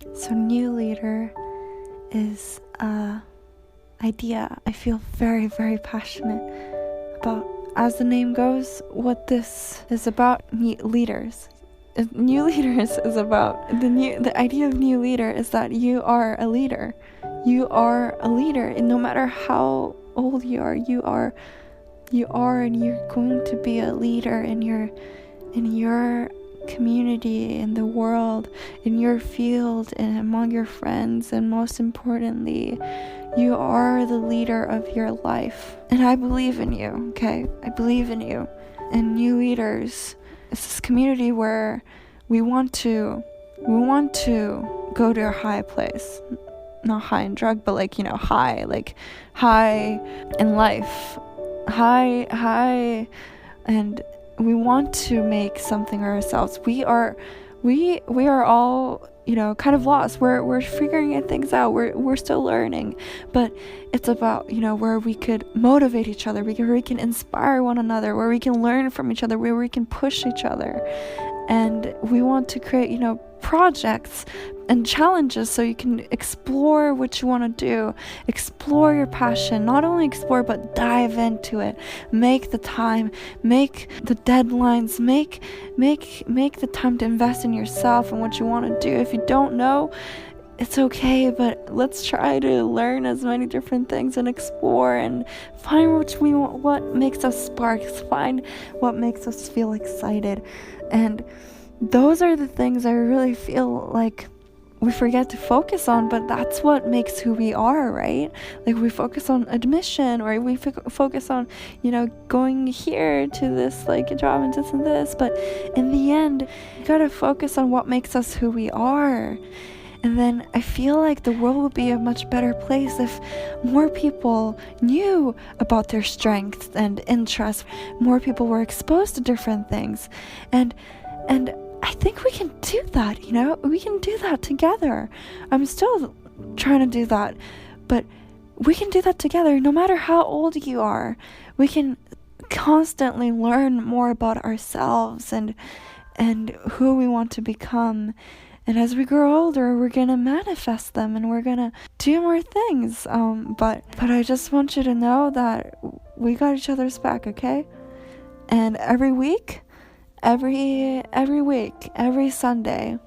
So new leader is a idea I feel very, very passionate about. As the name goes, what this is about, leaders. New leaders is about the idea of new leader is that you are a leader. You are a leader, and no matter how old you are, and you're going to be a leader in your community, in the world, in your field, and among your friends, and most importantly, you are the leader of your life. And I believe in you, okay? I believe in you. And new leaders, it's this community where we want to go to a high place. Not high in drug, but high in life. High, and we want to make something of ourselves. We are all, kind of lost. We're figuring things out. We're still learning, but it's about, where we could motivate each other, where we can inspire one another, where we can learn from each other, where we can push each other. And we want to create, projects and challenges so you can explore what you want to do, explore your passion, not only explore but dive into it, make the time, make the deadlines, make the time to invest in yourself and what you want to do. If you don't know, it's okay, but let's try to learn as many different things and explore and find what we want, what makes us spark, find what makes us feel excited. And those are the things I really feel like we forget to focus on, but that's what makes who we are, right? Like we focus on admission, or we focus on, going here to this job and this and this, but in the end, you gotta focus on what makes us who we are. And then I feel like the world would be a much better place if more people knew about their strengths and interests, more people were exposed to different things. And I think we can do that, we can do that together. I'm still trying to do that, but we can do that together. No matter how old you are, we can constantly learn more about ourselves and who we want to become. And as we grow older, we're gonna manifest them and we're gonna do more things. But I just want you to know that we got each other's back, okay? And every week, every Sunday,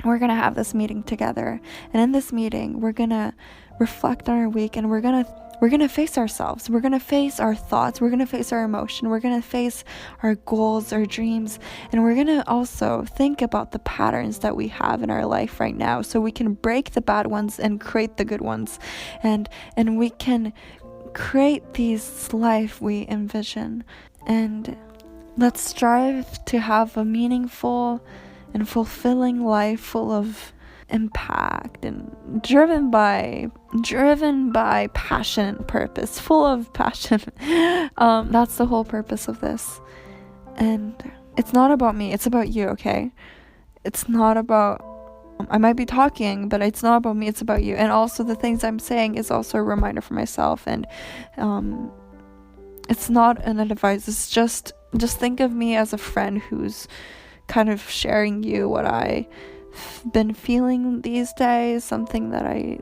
we're gonna have this meeting together. And in this meeting, we're gonna reflect on our week, and we're gonna face ourselves. We're gonna face our thoughts. We're gonna face our emotion. We're gonna face our goals, our dreams, and we're gonna also think about the patterns that we have in our life right now, so we can break the bad ones and create the good ones, and we can create these life we envision. And let's strive to have a meaningful and fulfilling life full of impact and driven by passion and purpose, full of passion. That's the whole purpose of this. And it's not about me, it's about you, okay? It's not about, I might be talking, but it's not about me, it's about you. And also the things I'm saying is also a reminder for myself. And it's not an advice, it's just think of me as a friend who's kind of sharing you what I've been feeling these days, something that I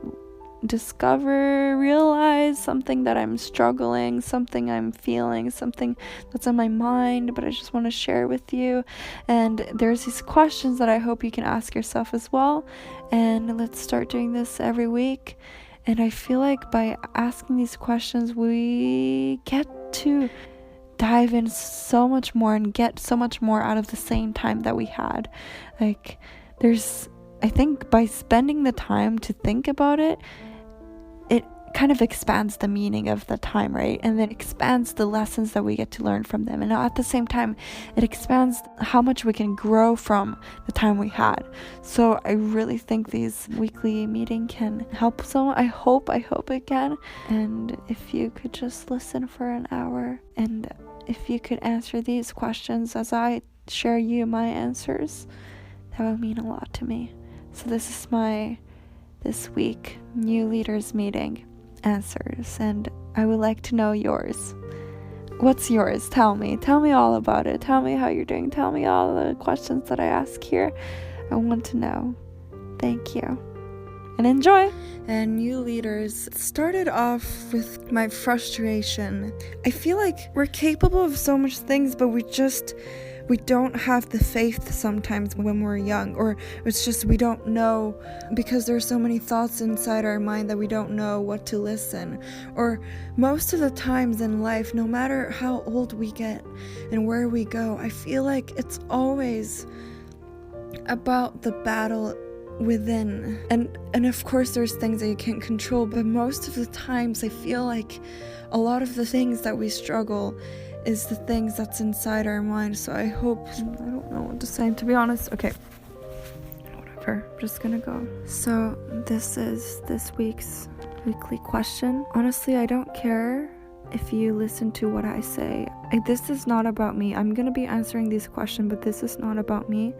realize, something that I'm struggling, something I'm feeling, something that's on my mind, but I just want to share with you. And there's these questions that I hope you can ask yourself as well. And let's start doing this every week. And I feel like by asking these questions, we get to dive in so much more and get so much more out of the same time that we had. I think by spending the time to think about it, it kind of expands the meaning of the time, right? And then expands the lessons that we get to learn from them. And at the same time, it expands how much we can grow from the time we had. So I really think these weekly meeting can help someone. I hope it can. And if you could just listen for an hour, and if you could answer these questions as I share you my answers, that would mean a lot to me. So this is my this week new leaders meeting answers, and I would like to know yours. What's yours? Tell me all about it. Tell me how you're doing. Tell me all the questions that I ask here. I want to know. Thank you. and enjoy. And new leaders, started off with my frustration. I feel like we're capable of so much things, but we don't have the faith sometimes when we're young, or it's just we don't know, because there's so many thoughts inside our mind that we don't know what to listen. Or most of the times in life, no matter how old we get and where we go, I feel like it's always about the battle within. And of course there's things that you can't control, but most of the times I feel like a lot of the things that we struggle is the things that's inside our mind. So I hope, I don't know what to say, to be honest. Okay, whatever, I'm just gonna go. So this is this week's weekly question. Honestly, I don't care if you listen to what I say. This is not about me. I'm gonna be answering these questions, but this is not about me.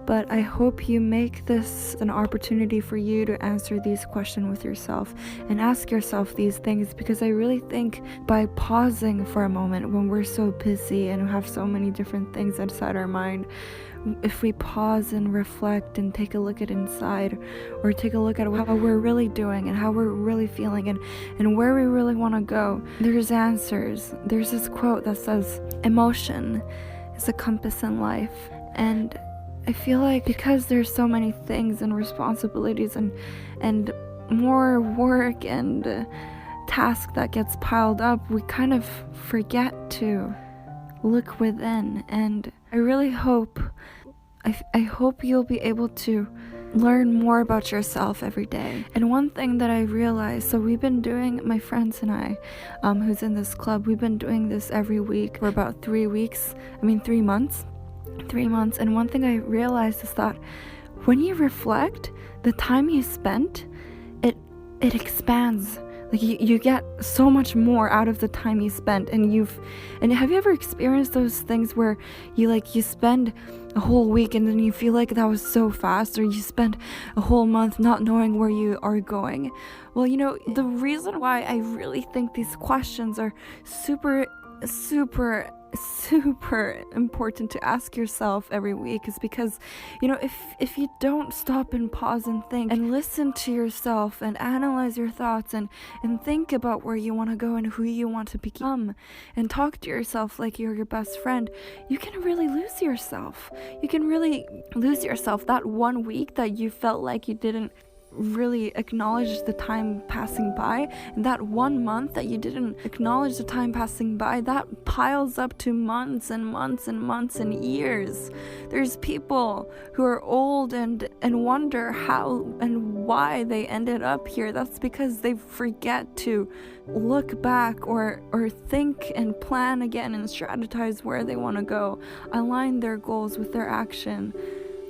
But I hope you make this an opportunity for you to answer these questions with yourself and ask yourself these things, because I really think by pausing for a moment when we're so busy and have so many different things inside our mind, if we pause and reflect and take a look at inside, or take a look at how we're really doing and how we're really feeling and where we really want to go, there's answers. There's this quote that says, emotion is a compass in life. And I feel like because there's so many things and responsibilities and more work and task that gets piled up, we kind of forget to look within. And I really hope, I hope you'll be able to learn more about yourself every day. And one thing that I realized, so we've been doing, my friends and I, who's in this club, we've been doing this every week for about 3 months. 3 months. And one thing I realized is that when you reflect, the time you spent, it expands. Like you get so much more out of the time you spent. And have you ever experienced those things where you spend a whole week and then you feel like that was so fast, or you spend a whole month not knowing where you are going? Well, the reason why I really think these questions are super important to ask yourself every week is because, if you don't stop and pause and think and listen to yourself and analyze your thoughts and think about where you want to go and who you want to become, and talk to yourself like you're your best friend, you can really lose yourself. You can really lose yourself. That 1 week that you felt like you didn't really acknowledge the time passing by, and that 1 month that you didn't acknowledge the time passing by, that piles up to months and months and months and years. There's people who are old and wonder how and why they ended up here. That's because they forget to look back or think and plan again and strategize where they want to go, align their goals with their action.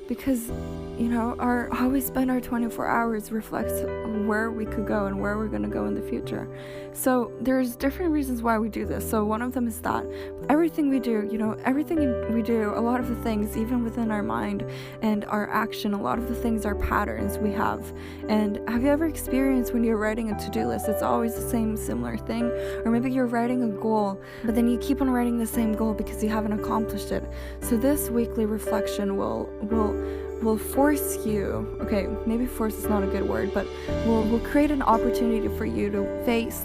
Because, how we spend our 24 hours reflects where we could go and where we're going to go in the future. So there's different reasons why we do this. So one of them is that everything we do, a lot of the things, even within our mind and our action, a lot of the things are patterns we have. And have you ever experienced when you're writing a to-do list, it's always the same similar thing? Or maybe you're writing a goal, but then you keep on writing the same goal because you haven't accomplished it. So this weekly reflection will force you, okay, maybe force is not a good word, but will create an opportunity for you to face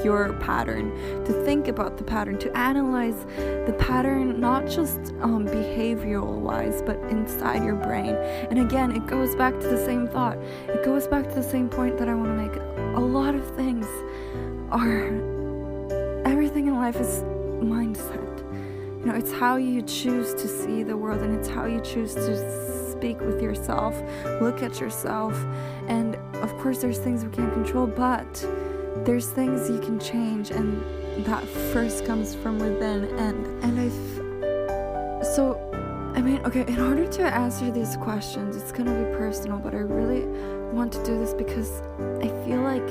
your pattern, to think about the pattern, to analyze the pattern, not just behavioral wise, but inside your brain. And again, it goes back to the same thought. It goes back to the same point that I want to make. A lot of things everything in life is mindset. It's how you choose to see the world, and it's how you choose to speak with yourself, look at yourself. And of course there's things we can't control, but there's things you can change, and that first comes from within. In order to answer these questions, it's gonna be personal, but I really want to do this because I feel like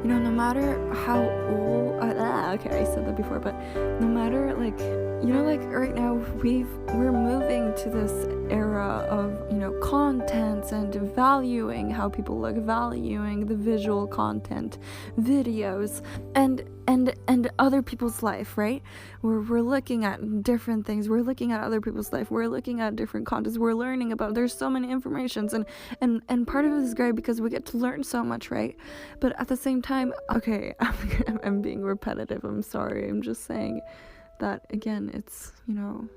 no matter how old, I said that before, but no matter right now we're moving to this era of, you know, contents and valuing how people look, valuing the visual content, videos, and other people's life, right? We're looking at different things. We're looking at other people's life. We're looking at different contents. We're learning about, there's so many informations, and part of it is great because we get to learn so much, right? But at the same time, okay, I'm being repetitive. I'm sorry. I'm just saying that again, it's, you know,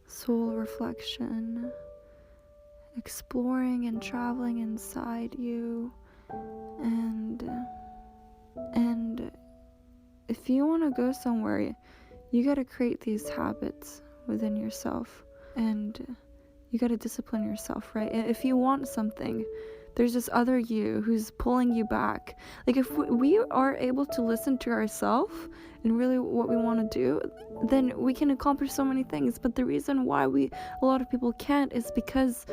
soul reflection, exploring and traveling inside you, and if you want to go somewhere, you got to create these habits within yourself, and you got to discipline yourself, right? If you want something, there's this other you who's pulling you back. Like, if we are able to listen to ourselves and really what we want to do, then we can accomplish so many things. But the reason why a lot of people can't is because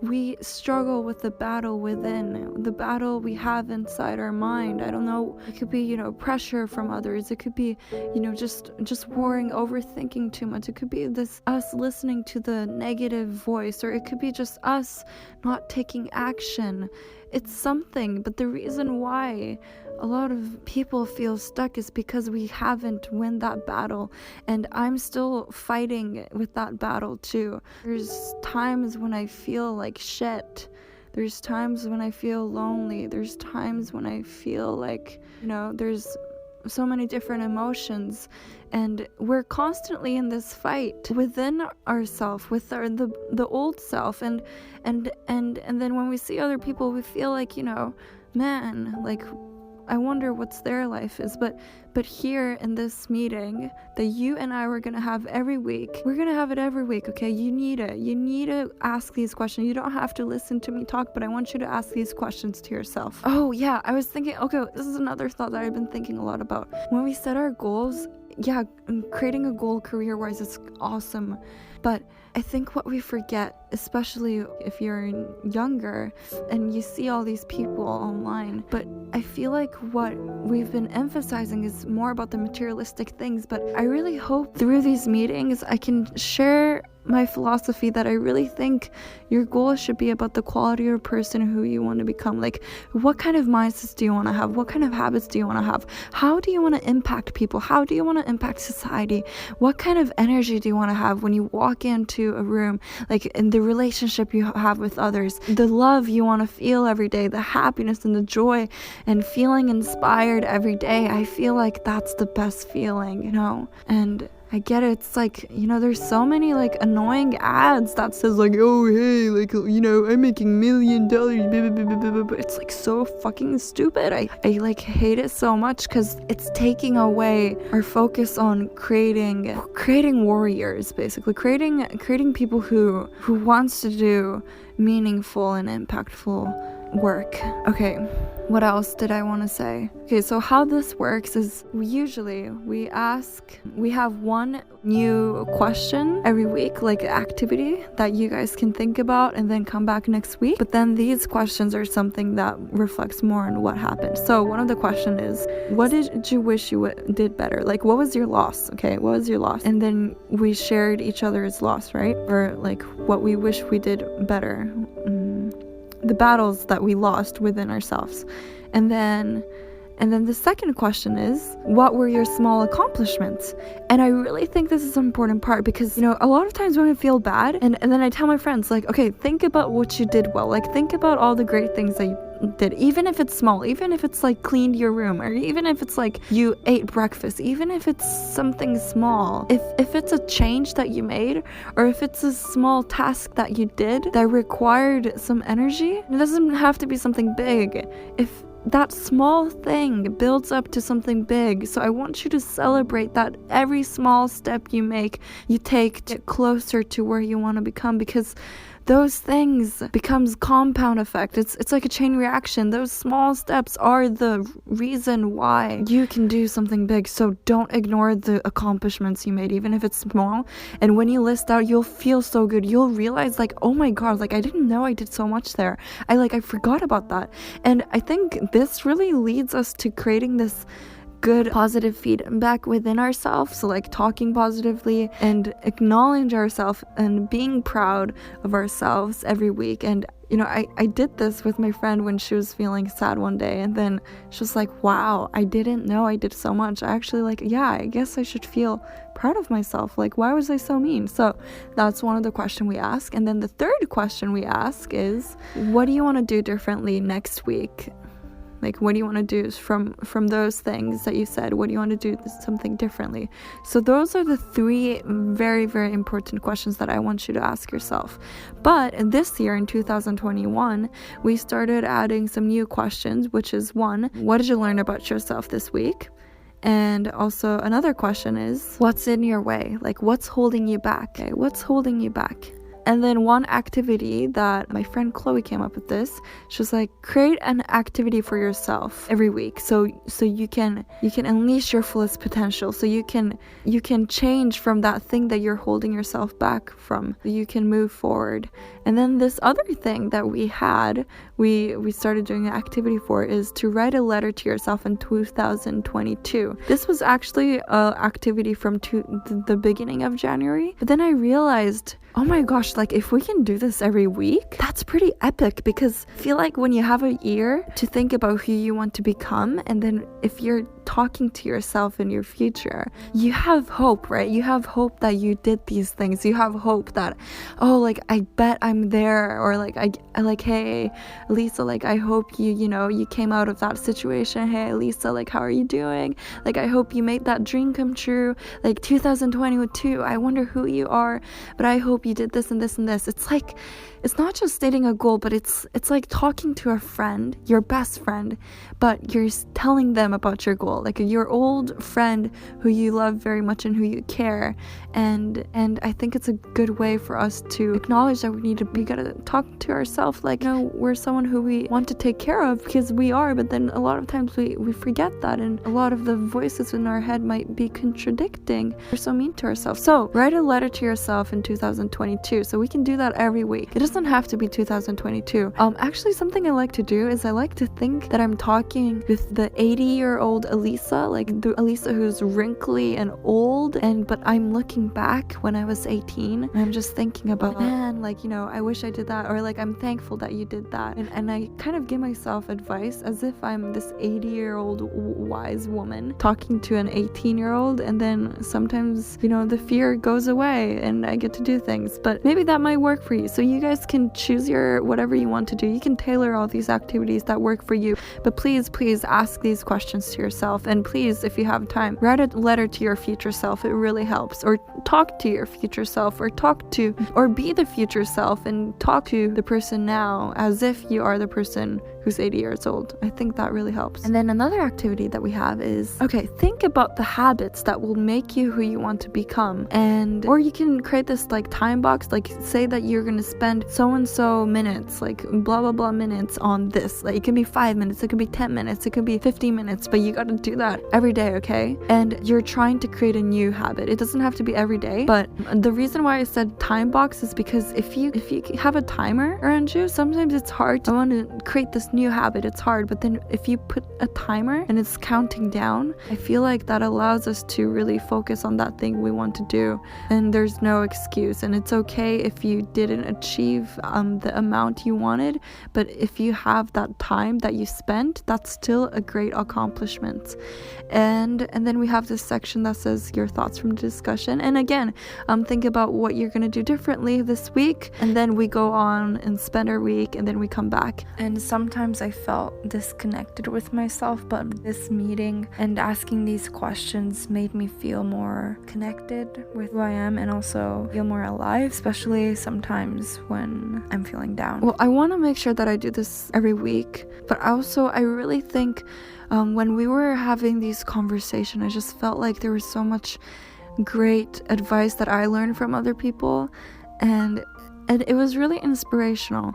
we struggle with the battle within, the battle we have inside our mind. I don't know, it could be, you know, pressure from others. It could be, you know, just worrying, overthinking too much. It could be this us listening to the negative voice, or it could be just us not taking action. It's something, but the reason why a lot of people feel stuck is because we haven't won that battle, and I'm still fighting with that battle too. There's times when I feel like shit. There's times when I feel lonely. There's times when I feel like, you know, there's so many different emotions, and we're constantly in this fight within ourselves, with the old self, and then when we see other people, we feel like, you know, man, like, I wonder what's their life is. But here in this meeting that you and I were gonna have every week, we're gonna have it every week, okay? You need to ask these questions. You don't have to listen to me talk, but I want you to ask these questions to yourself. Oh yeah, I was thinking, okay, this is another thought that I've been thinking a lot about. When we set our goals, yeah, creating a goal career-wise is awesome, but I think what we forget, especially if you're younger and you see all these people online, but I feel like what we've been emphasizing is more about the materialistic things. But I really hope through these meetings I can share my philosophy that I really think your goal should be about the quality of person who you want to become. Like, what kind of mindsets do you want to have? What kind of habits do you want to have? How do you want to impact people? How do you want to impact society? What kind of energy do you want to have when you walk into a room? Like, in the relationship you have with others, the love you want to feel every day, the happiness and the joy and feeling inspired every day. I feel like that's the best feeling, you know? And I get it. It's like, you know, there's so many like annoying ads that says like, oh, hey, like, you know, I'm making $1 million, blah, blah, blah, blah, blah. But it's like so fucking stupid. I like hate it so much because it's taking away our focus on creating warriors, basically creating people who wants to do meaningful and impactful work. Okay, what else did I want to say? Okay, so how this works is we have one new question every week, like activity that you guys can think about and then come back next week. But then these questions are something that reflects more on what happened. So one of the question is, what did you wish you did better? Like, what was your loss? Okay, what was your loss? And then we shared each other's loss, right? Or like what we wish we did better. The battles that we lost within ourselves. And then the second question is, what were your small accomplishments? And I really think this is an important part because, you know, a lot of times when I feel bad and then I tell my friends, like, okay, think about what you did well. Like, think about all the great things that you did, even if it's small, even if it's like cleaned your room, or even if it's like you ate breakfast, even if it's something small. If it's a change that you made, or if it's a small task that you did that required some energy, it doesn't have to be something big. If that small thing builds up to something big. So I want you to celebrate that every small step you take to get closer to where you want to become, because those things becomes compound effect. It's like a chain reaction. Those small steps are the reason why you can do something big. So don't ignore the accomplishments you made, even if it's small. And when you list out, you'll feel so good. You'll realize like, oh my God, like I didn't know I did so much there. I forgot about that. And I think this really leads us to creating this good positive feedback within ourselves. So like talking positively and acknowledge ourselves and being proud of ourselves every week. And I did this with my friend when she was feeling sad one day, and then she was like, wow, I didn't know I did so much. I actually I guess I should feel proud of myself. Like, why was I so mean? So that's one of the questions we ask. And then the third question we ask is, what do you want to do differently next week? Like, what do you want to do from those things that you said? What do you want to do something differently? So those are the 3 very, very important questions that I want you to ask yourself. But this year in 2021, we started adding some new questions, which is 1, what did you learn about yourself this week? And also another question is, what's in your way? Like, what's holding you back? Okay, what's holding you back? And then one activity that my friend Chloe came up with this, she was like, create an activity for yourself every week, so you can unleash your fullest potential, so you can change from that thing that you're holding yourself back from, so you can move forward. And then this other thing that we started doing an activity for is to write a letter to yourself in 2022. This was actually an activity from the beginning of January, but then I realized, oh my gosh, like if we can do this every week, that's pretty epic, because I feel like when you have a year to think about who you want to become, and then if you're talking to yourself in your future, you have hope, right? You have hope that you did these things. You have hope that, oh, like I bet I'm there, or like I like, hey Lisa, like I hope you came out of that situation. Hey Lisa, like how are you doing? Like I hope you made that dream come true. Like 2022, I wonder who you are, but I hope you did this and this and this. It's like, it's not just stating a goal, but it's like talking to a friend, your best friend, but you're telling them about your goal, like your old friend who you love very much and who you care. And I think it's a good way for us to acknowledge that we gotta talk to ourselves like, we're someone who we want to take care of, because we are, but then a lot of times we forget that, and a lot of the voices in our head might be contradicting. We're so mean to ourselves. So write a letter to yourself in 2022, so we can do that every week. It doesn't have to be 2022. Actually, something I like to do is I like to think that I'm talking with the 80-year-old Elisa, like the Elisa who's wrinkly and old, but I'm looking back when I was 18, and I'm just thinking about, man, like, I wish I did that, or like, I'm thankful that you did that. And I kind of give myself advice as if I'm this 80-year-old wise woman talking to an 18-year-old, and then sometimes, the fear goes away and I get to do things. But maybe that might work for you. So you guys can choose whatever you want to do. You can tailor all these activities that work for you. But please ask these questions to yourself. And please, if you have time, write a letter to your future self. It really helps. Or talk to your future self, or be the future self and talk to the person now as if you are the person who's 80 years old. I think that really helps. And then another activity that we have is, think about the habits that will make you who you want to become. Or you can create this like time box, like say that you're going to spend so and so minutes, like blah blah blah minutes on this. Like it can be 5 minutes, it can be 10 minutes, it can be 15 minutes, but you got to do that every day, okay? And you're trying to create a new habit. It doesn't have to be every day, but the reason why I said time box is because if you have a timer around you, sometimes it's hard. I want to create this new habit, it's hard, but then if you put a timer and it's counting down, I feel like that allows us to really focus on that thing we want to do, and there's no excuse. And it's okay if you didn't achieve the amount you wanted, but if you have that time that you spent, that's still a great accomplishment. And then we have this section that says your thoughts from the discussion, and again, think about what you're gonna do differently this week, and then we go on and spend our week, and then we come back. And sometimes I felt disconnected with myself, but this meeting and asking these questions made me feel more connected with who I am, and also feel more alive, especially sometimes when I'm feeling down. Well, I want to make sure that I do this every week, but also I really think when we were having these conversations, I just felt like there was so much great advice that I learned from other people, and it was really inspirational.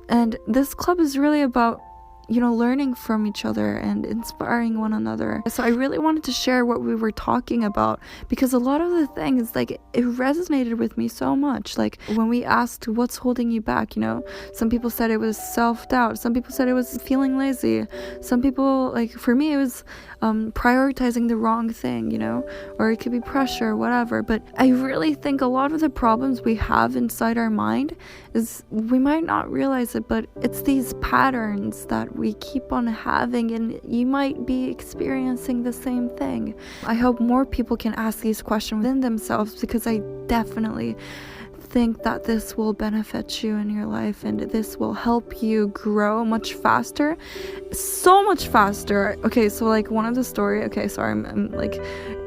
And this club is really about learning from each other and inspiring one another. So I really wanted to share what we were talking about, because a lot of the things, like, it resonated with me so much. Like, when we asked what's holding you back, some people said it was self-doubt, some people said it was feeling lazy, some people, like, for me it was prioritizing the wrong thing, or it could be pressure, whatever. But I really think a lot of the problems we have inside our mind is, we might not realize it, but it's these patterns that we keep on having, and you might be experiencing the same thing. I hope more people can ask these questions within themselves, because I definitely think that this will benefit you in your life, and this will help you grow much faster, so much faster. Okay, so like one of the story, okay, sorry, I'm like,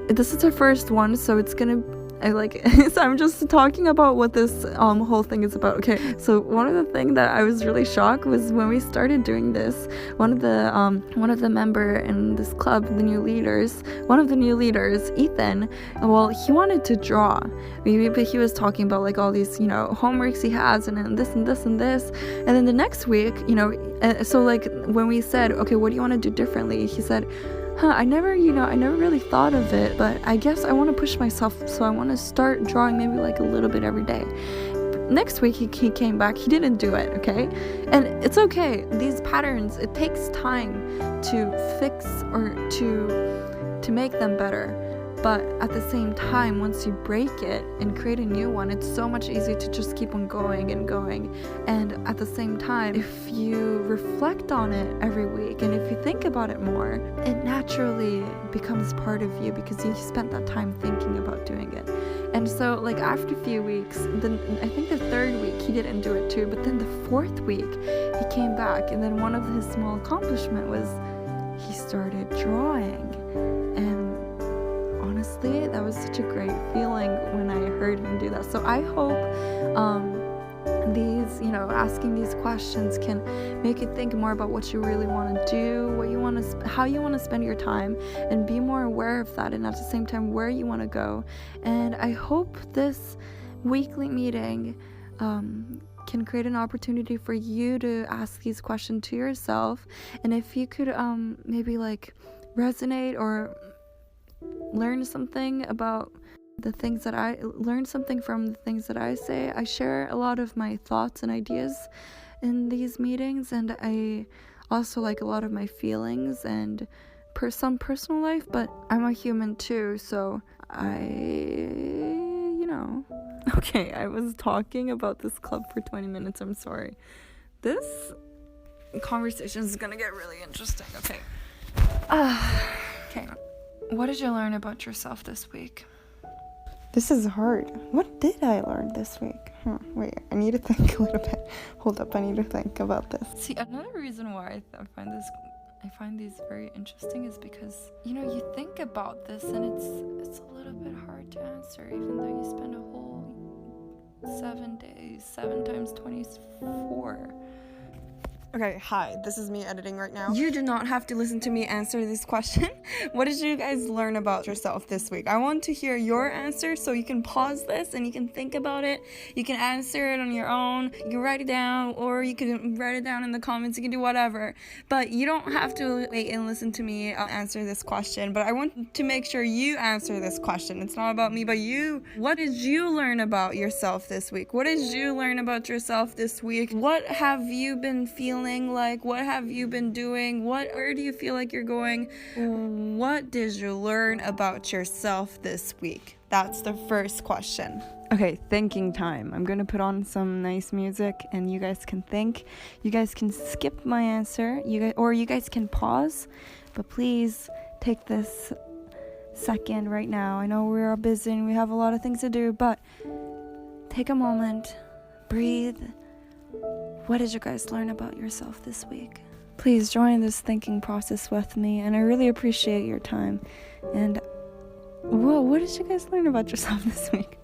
this is the first one, so it's gonna, so I'm just talking about what this whole thing is about. Okay, so one of the things that I was really shocked was when we started doing this, one of the member in this club, one of the new leaders, Ethan, well, he wanted to draw, but he was talking about like all these homeworks he has, and this and this and this, and then the next week, so like when we said, okay, what do you want to do differently, he said, I never really thought of it, but I guess I want to push myself, so I want to start drawing maybe like a little bit every day. Next week he came back, he didn't do it, okay? And it's okay, these patterns, it takes time to fix or to make them better. But at the same time, once you break it and create a new one, it's so much easier to just keep on going and going. And at the same time, if you reflect on it every week, and if you think about it more, it naturally becomes part of you, because you spent that time thinking about doing it. And so, like, after a few weeks, then I think the third week he didn't do it too, but then the fourth week he came back, and then one of his small accomplishment was he started drawing. And honestly, that was such a great feeling when I heard him do that. So I hope these, asking these questions can make you think more about what you really want to do, how you want to spend your time, and be more aware of that, and at the same time where you want to go. And I hope this weekly meeting can create an opportunity for you to ask these questions to yourself. And if you could maybe like resonate or learn something about the things that I learn something from the things that I say. I share a lot of my thoughts and ideas in these meetings, and I also like a lot of my feelings and some personal life, but I'm a human too, so okay, I was talking about this club for 20 minutes. I'm sorry. This conversation is gonna get really interesting. Okay. Okay. What did you learn about yourself this week? This is hard. What did I learn this week? Wait, I need to think a little bit. Hold up, I need to think about this. See, another reason why I find these very interesting is because, you think about this and it's a little bit hard to answer, even though you spend a whole 7 days, 7 times 24. Okay, hi, this is me editing right now. You do not have to listen to me answer this question. What did you guys learn about yourself this week? I want to hear your answer, so you can pause this and you can think about it. You can answer it on your own. You can write it down, or you can write it down in the comments. You can do whatever. But you don't have to wait and listen to me answer this question. But I want to make sure you answer this question. It's not about me, but you. What did you learn about yourself this week? What did you learn about yourself this week? What have you been feeling like? What have you been doing? Where do you feel like you're going? What did you learn about yourself this week? That's the first question. Okay, thinking time. I'm gonna put on some nice music and you guys can think. You guys can skip my answer, you guys can pause, but please take this second right now. I know we're all busy and we have a lot of things to do, but take a moment, breathe. What did you guys learn about yourself this week? Please join this thinking process with me, and I really appreciate your time. And whoa, what did you guys learn about yourself this week?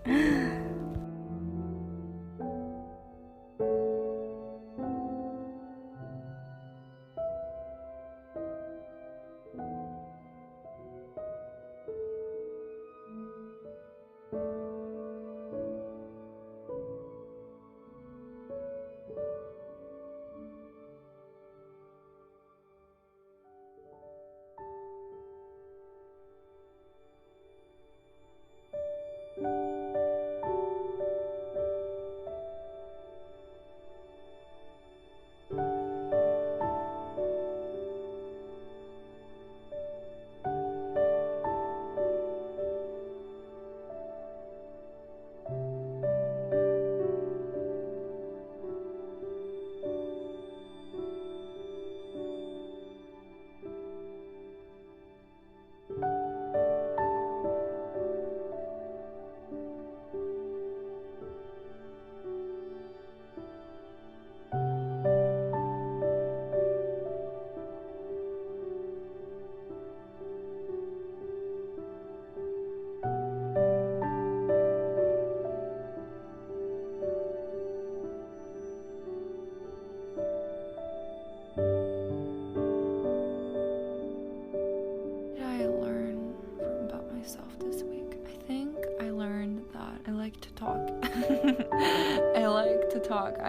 talk.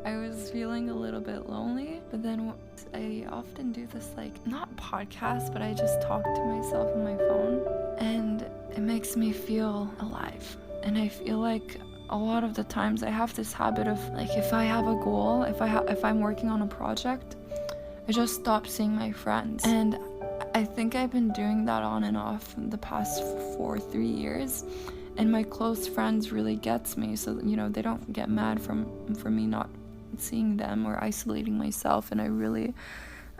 I was feeling a little bit lonely, but then I often do this, like, not podcast, but I just talk to myself on my phone, and it makes me feel alive. And I feel like a lot of the times I have this habit of, like, if I have a goal, if I'm working on a project, I just stop seeing my friends. And I think I've been doing that on and off the past 3 years, and my close friends really gets me, so they don't get mad for me not seeing them or isolating myself, and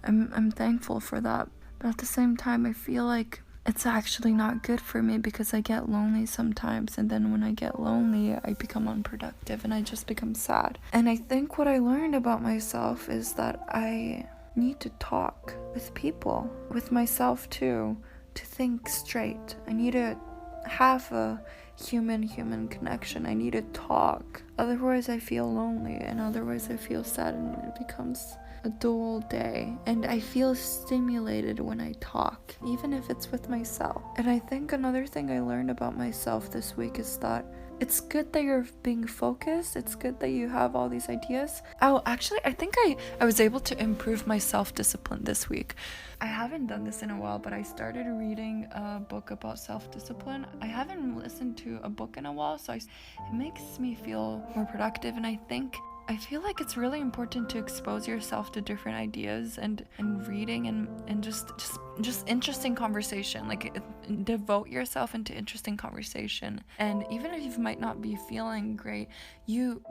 I'm thankful for that. But at the same time, I feel like it's actually not good for me because I get lonely sometimes, and then when I get lonely, I become unproductive and I just become sad. And I think what I learned about myself is that I need to talk with people, with myself too, to think straight. I need to have a human connection. I need to talk. Otherwise I feel lonely, and otherwise I feel sad, and it becomes a dull day. And I feel stimulated when I talk, even if it's with myself. And I think another thing I learned about myself this week is that it's good that you're being focused. It's good that you have all these ideas. Oh, actually, I think I was able to improve my self-discipline this week. I haven't done this in a while, but I started reading a book about self-discipline. I haven't listened to a book in a while, so it makes me feel more productive. And I feel like it's really important to expose yourself to different ideas and reading and just interesting conversation. Like, devote yourself into interesting conversation. And even if you might not be feeling great, you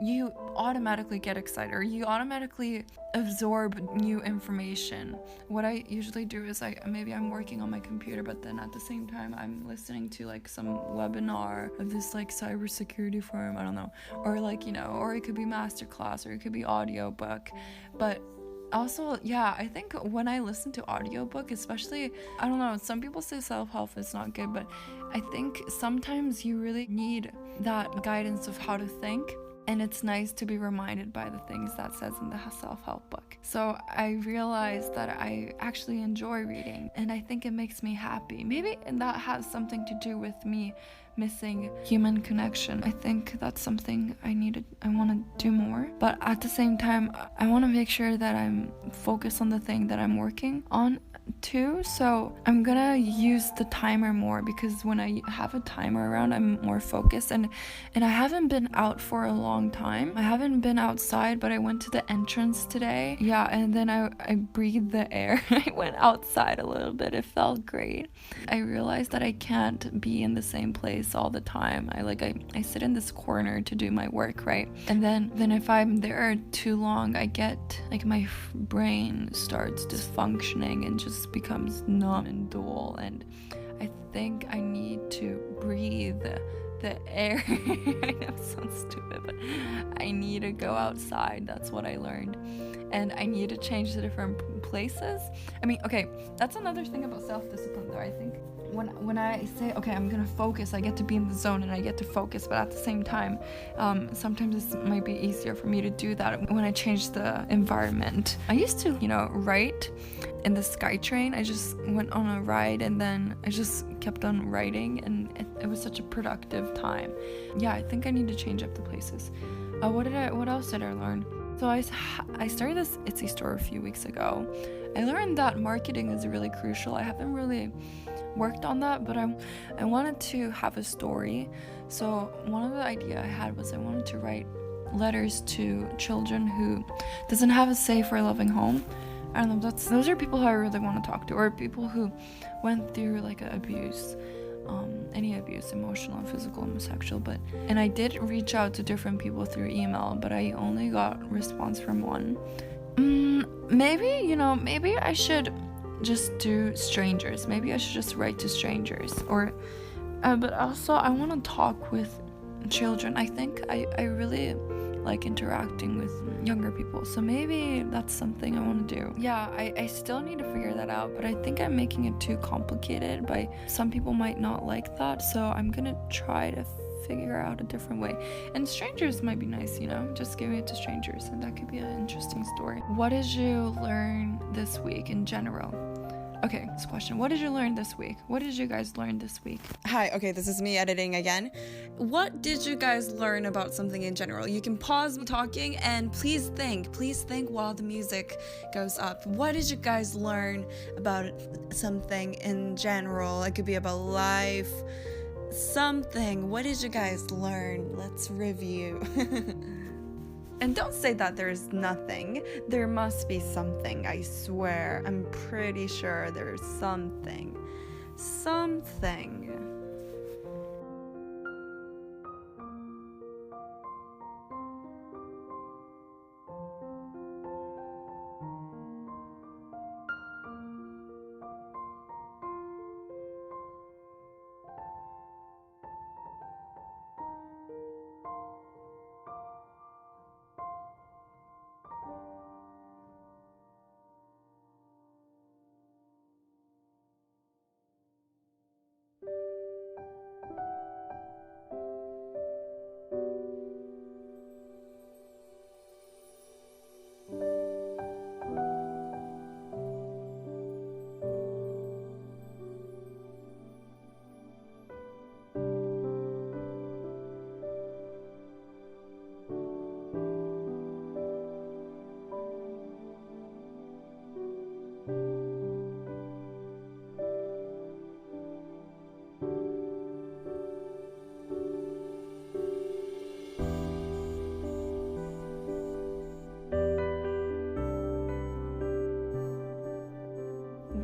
automatically get excited, or you automatically absorb new information. What I usually do is maybe I'm working on my computer, but then at the same time I'm listening to like some webinar of this like cybersecurity firm, I don't know, or like, or it could be masterclass, or it could be audiobook. But also, yeah, I think when I listen to audiobook, especially, I don't know, some people say self-help is not good, but I think sometimes you really need that guidance of how to think. And it's nice to be reminded by the things that says in the self-help book. So I realized that I actually enjoy reading, and I think it makes me happy. Maybe that has something to do with me missing human connection. I think that's something I want to do more. But at the same time, I want to make sure that I'm focused on the thing that I'm working on too. So I'm gonna use the timer more, because when I have a timer around, I'm more focused. And I haven't been out for a long time. I haven't been outside, but I went to the entrance today. Yeah, and then I breathed the air. I went outside a little bit. It felt great. I realized that I can't be in the same place all the time. I sit in this corner to do my work, right? And then if I'm there too long, I get like my brain starts dysfunctioning and just becomes numb and dull, and I think I need to breathe the air. I know it sounds stupid, but I need to go outside. That's what I learned. And I need to change the different places. I mean, okay, that's another thing about self-discipline though. I think when I say, okay, I'm gonna focus, I get to be in the zone and I get to focus, but at the same time, sometimes it might be easier for me to do that when I change the environment. I used to, write in the SkyTrain. I just went on a ride and then I just kept on writing, and it was such a productive time. Yeah, I think I need to change up the places. What else did I learn? So I started this Etsy store a few weeks ago. I learned that marketing is really crucial. I haven't really worked on that, but I wanted to have a story. So one of the ideas I had was I wanted to write letters to children who doesn't have a safe or loving home. I don't know, those are people who I really want to talk to, or people who went through like abuse, any abuse, emotional, physical, and sexual. And I did reach out to different people through email, but I only got response from one. Maybe I should just do strangers. Maybe I should just write to strangers, but also I want to talk with children. I think I really like interacting with younger people, so maybe that's something I want to do. Yeah, I still need to figure that out, but I think I'm making it too complicated. Some people might not like that, so I'm gonna try to figure out a different way. And strangers might be nice, just giving it to strangers, and that could be an interesting story. What did you learn this week in general? Okay, this question. What did you learn this week? What did you guys learn this week? Hi, okay, this is me editing again. What did you guys learn about something in general? You can pause me talking and please think while the music goes up. What did you guys learn about something in general? It could be about life, something. What did you guys learn? Let's review. And don't say that there's nothing. There must be something, I swear. I'm pretty sure there's something. Something.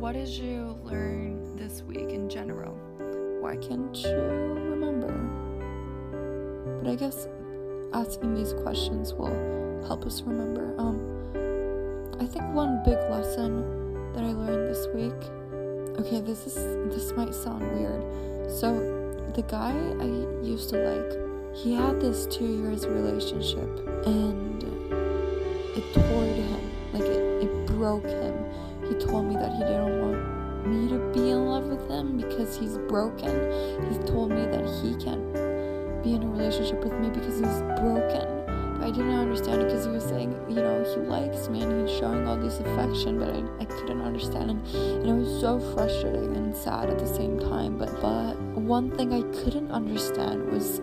What did you learn this week in general? Why can't you remember? But I guess asking these questions will help us remember. I think one big lesson that I learned this week. Okay, this might sound weird. So the guy I used to like, he had this 2 years relationship, and it tore him, like it broke him. He told me that he didn't want me to be in love with him because he's broken. He told me that he can't be in a relationship with me because he's broken. But I didn't understand it because he was saying, he likes me and he's showing all this affection, but I couldn't understand. And it was so frustrating and sad at the same time. But one thing I couldn't understand was,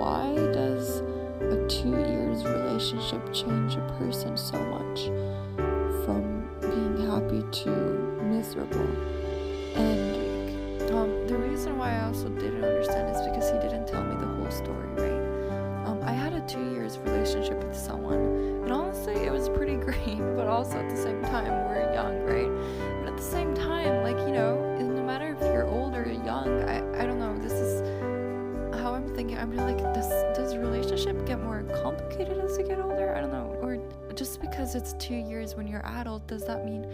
why does a 2 years relationship change a person so much from being happy to miserable? And the reason why I also didn't understand is because he didn't tell me the whole story, right? I had a 2 years relationship with someone, and honestly it was pretty great, but also at the same time we're young, right? But at the same time, no matter if you're old or young, I don't know, this is how I'm thinking. I'm like, does relationship get more complicated as you get older? I don't know. Or just because it's 2 years when you're adult, does that mean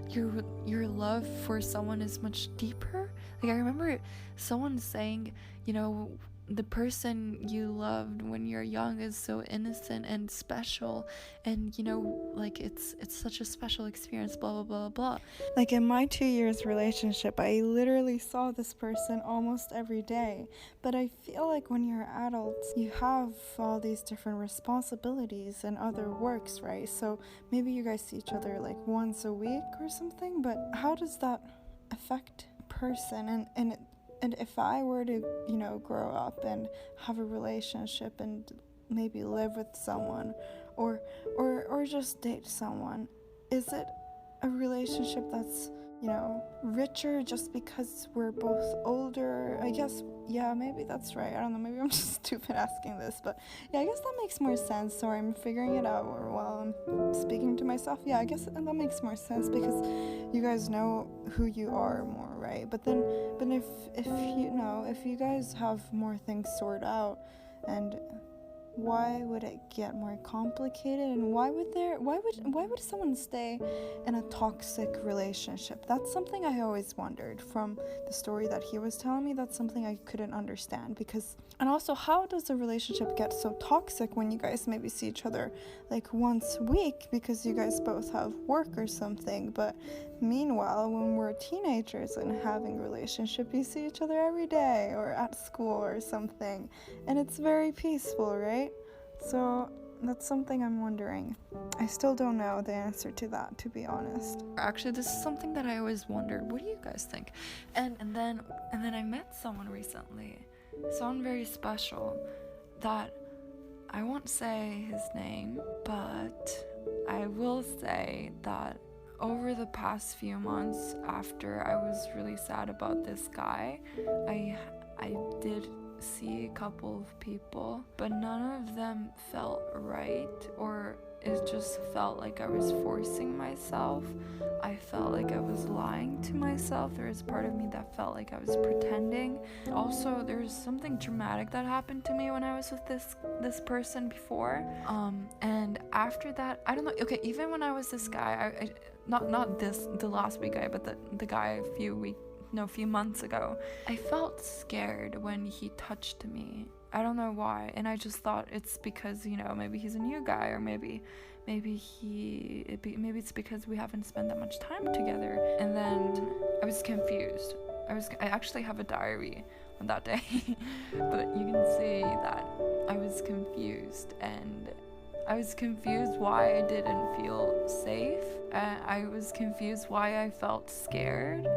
your love for someone is much deeper? Like, I remember someone saying, the person you loved when you're young is so innocent and special, and it's such a special experience, blah blah blah blah. Like, in my 2 years relationship, I literally saw this person almost every day. But I feel like when you're adults, you have all these different responsibilities and other works, right? So maybe you guys see each other like once a week or something, but how does that affect a person? And if I were to, grow up and have a relationship and maybe live with someone or just date someone, is it a relationship that's, richer just because we're both older? I guess, yeah, maybe that's right. I don't know, maybe I'm just stupid asking this, but yeah, I guess that makes more sense. So I'm figuring it out while I'm speaking to myself. Yeah, I guess that makes more sense because you guys know who you are more, right? But if you guys have more things sorted out, and why would it get more complicated? And why would someone stay in a toxic relationship? That's something I always wondered from the story that he was telling me. That's something I couldn't understand, and also, how does a relationship get so toxic when you guys maybe see each other like once a week because you guys both have work or something? But meanwhile, when we're teenagers and having a relationship, you see each other every day or at school or something, and it's very peaceful, right? So That's something I'm wondering. I still don't know the answer to that, to be honest. Actually, this is something that I always wondered. What do you guys think? And then I met someone recently, someone very special, that I won't say his name, but I will say that over the past few months, after I was really sad about this guy, I did see a couple of people, but none of them felt right, or it just felt like I was forcing myself. I felt like I was lying to myself. There was part of me that felt like I was pretending. Also, there's something dramatic that happened to me when I was with this person before. And after that, I don't know. Okay, even when I was this guy, not the last week guy, but the guy a few months ago, I felt scared when he touched me. I don't know why, and I just thought it's because, maybe he's a new guy, or maybe it's because we haven't spent that much time together. And then I was confused. I actually have a diary on that day, but you can see that I was confused, and I was confused why I didn't feel safe. I was confused why I felt scared,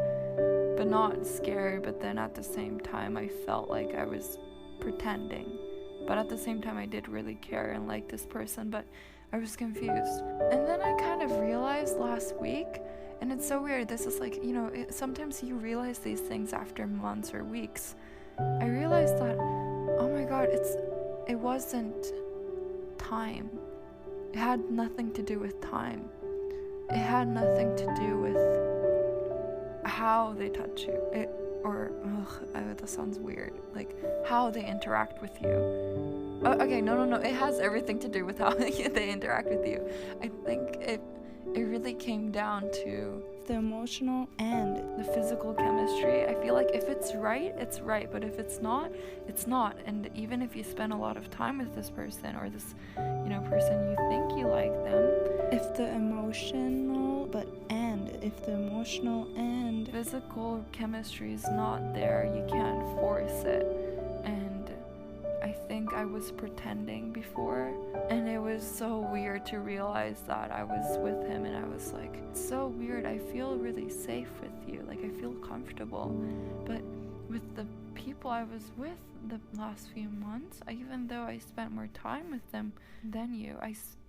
but not scared, but then at the same time I felt like I was pretending. But at the same time I did really care and like this person, but I was confused. And then I kind of realized last week, and it's so weird, this is like, sometimes you realize these things after months or weeks. I realized that, oh my god, it wasn't time. It had nothing to do with time. It had nothing to do with how they touch you. That sounds weird. Like, how they interact with you. Okay, no. It has everything to do with how they interact with you. I think it really came down to The emotional and the physical chemistry. I feel like if it's right, it's right, but if it's not, it's not. And even if you spend a lot of time with this person, or this, person you think you like them, if the emotional and physical chemistry is not there, you can't force it. And I think I was pretending before, and it was so weird to realize that I was with him, and I was like, it's so weird, I feel really safe with you, like I feel comfortable. But with the people I was with the last few months, even though I spent more time with them than you,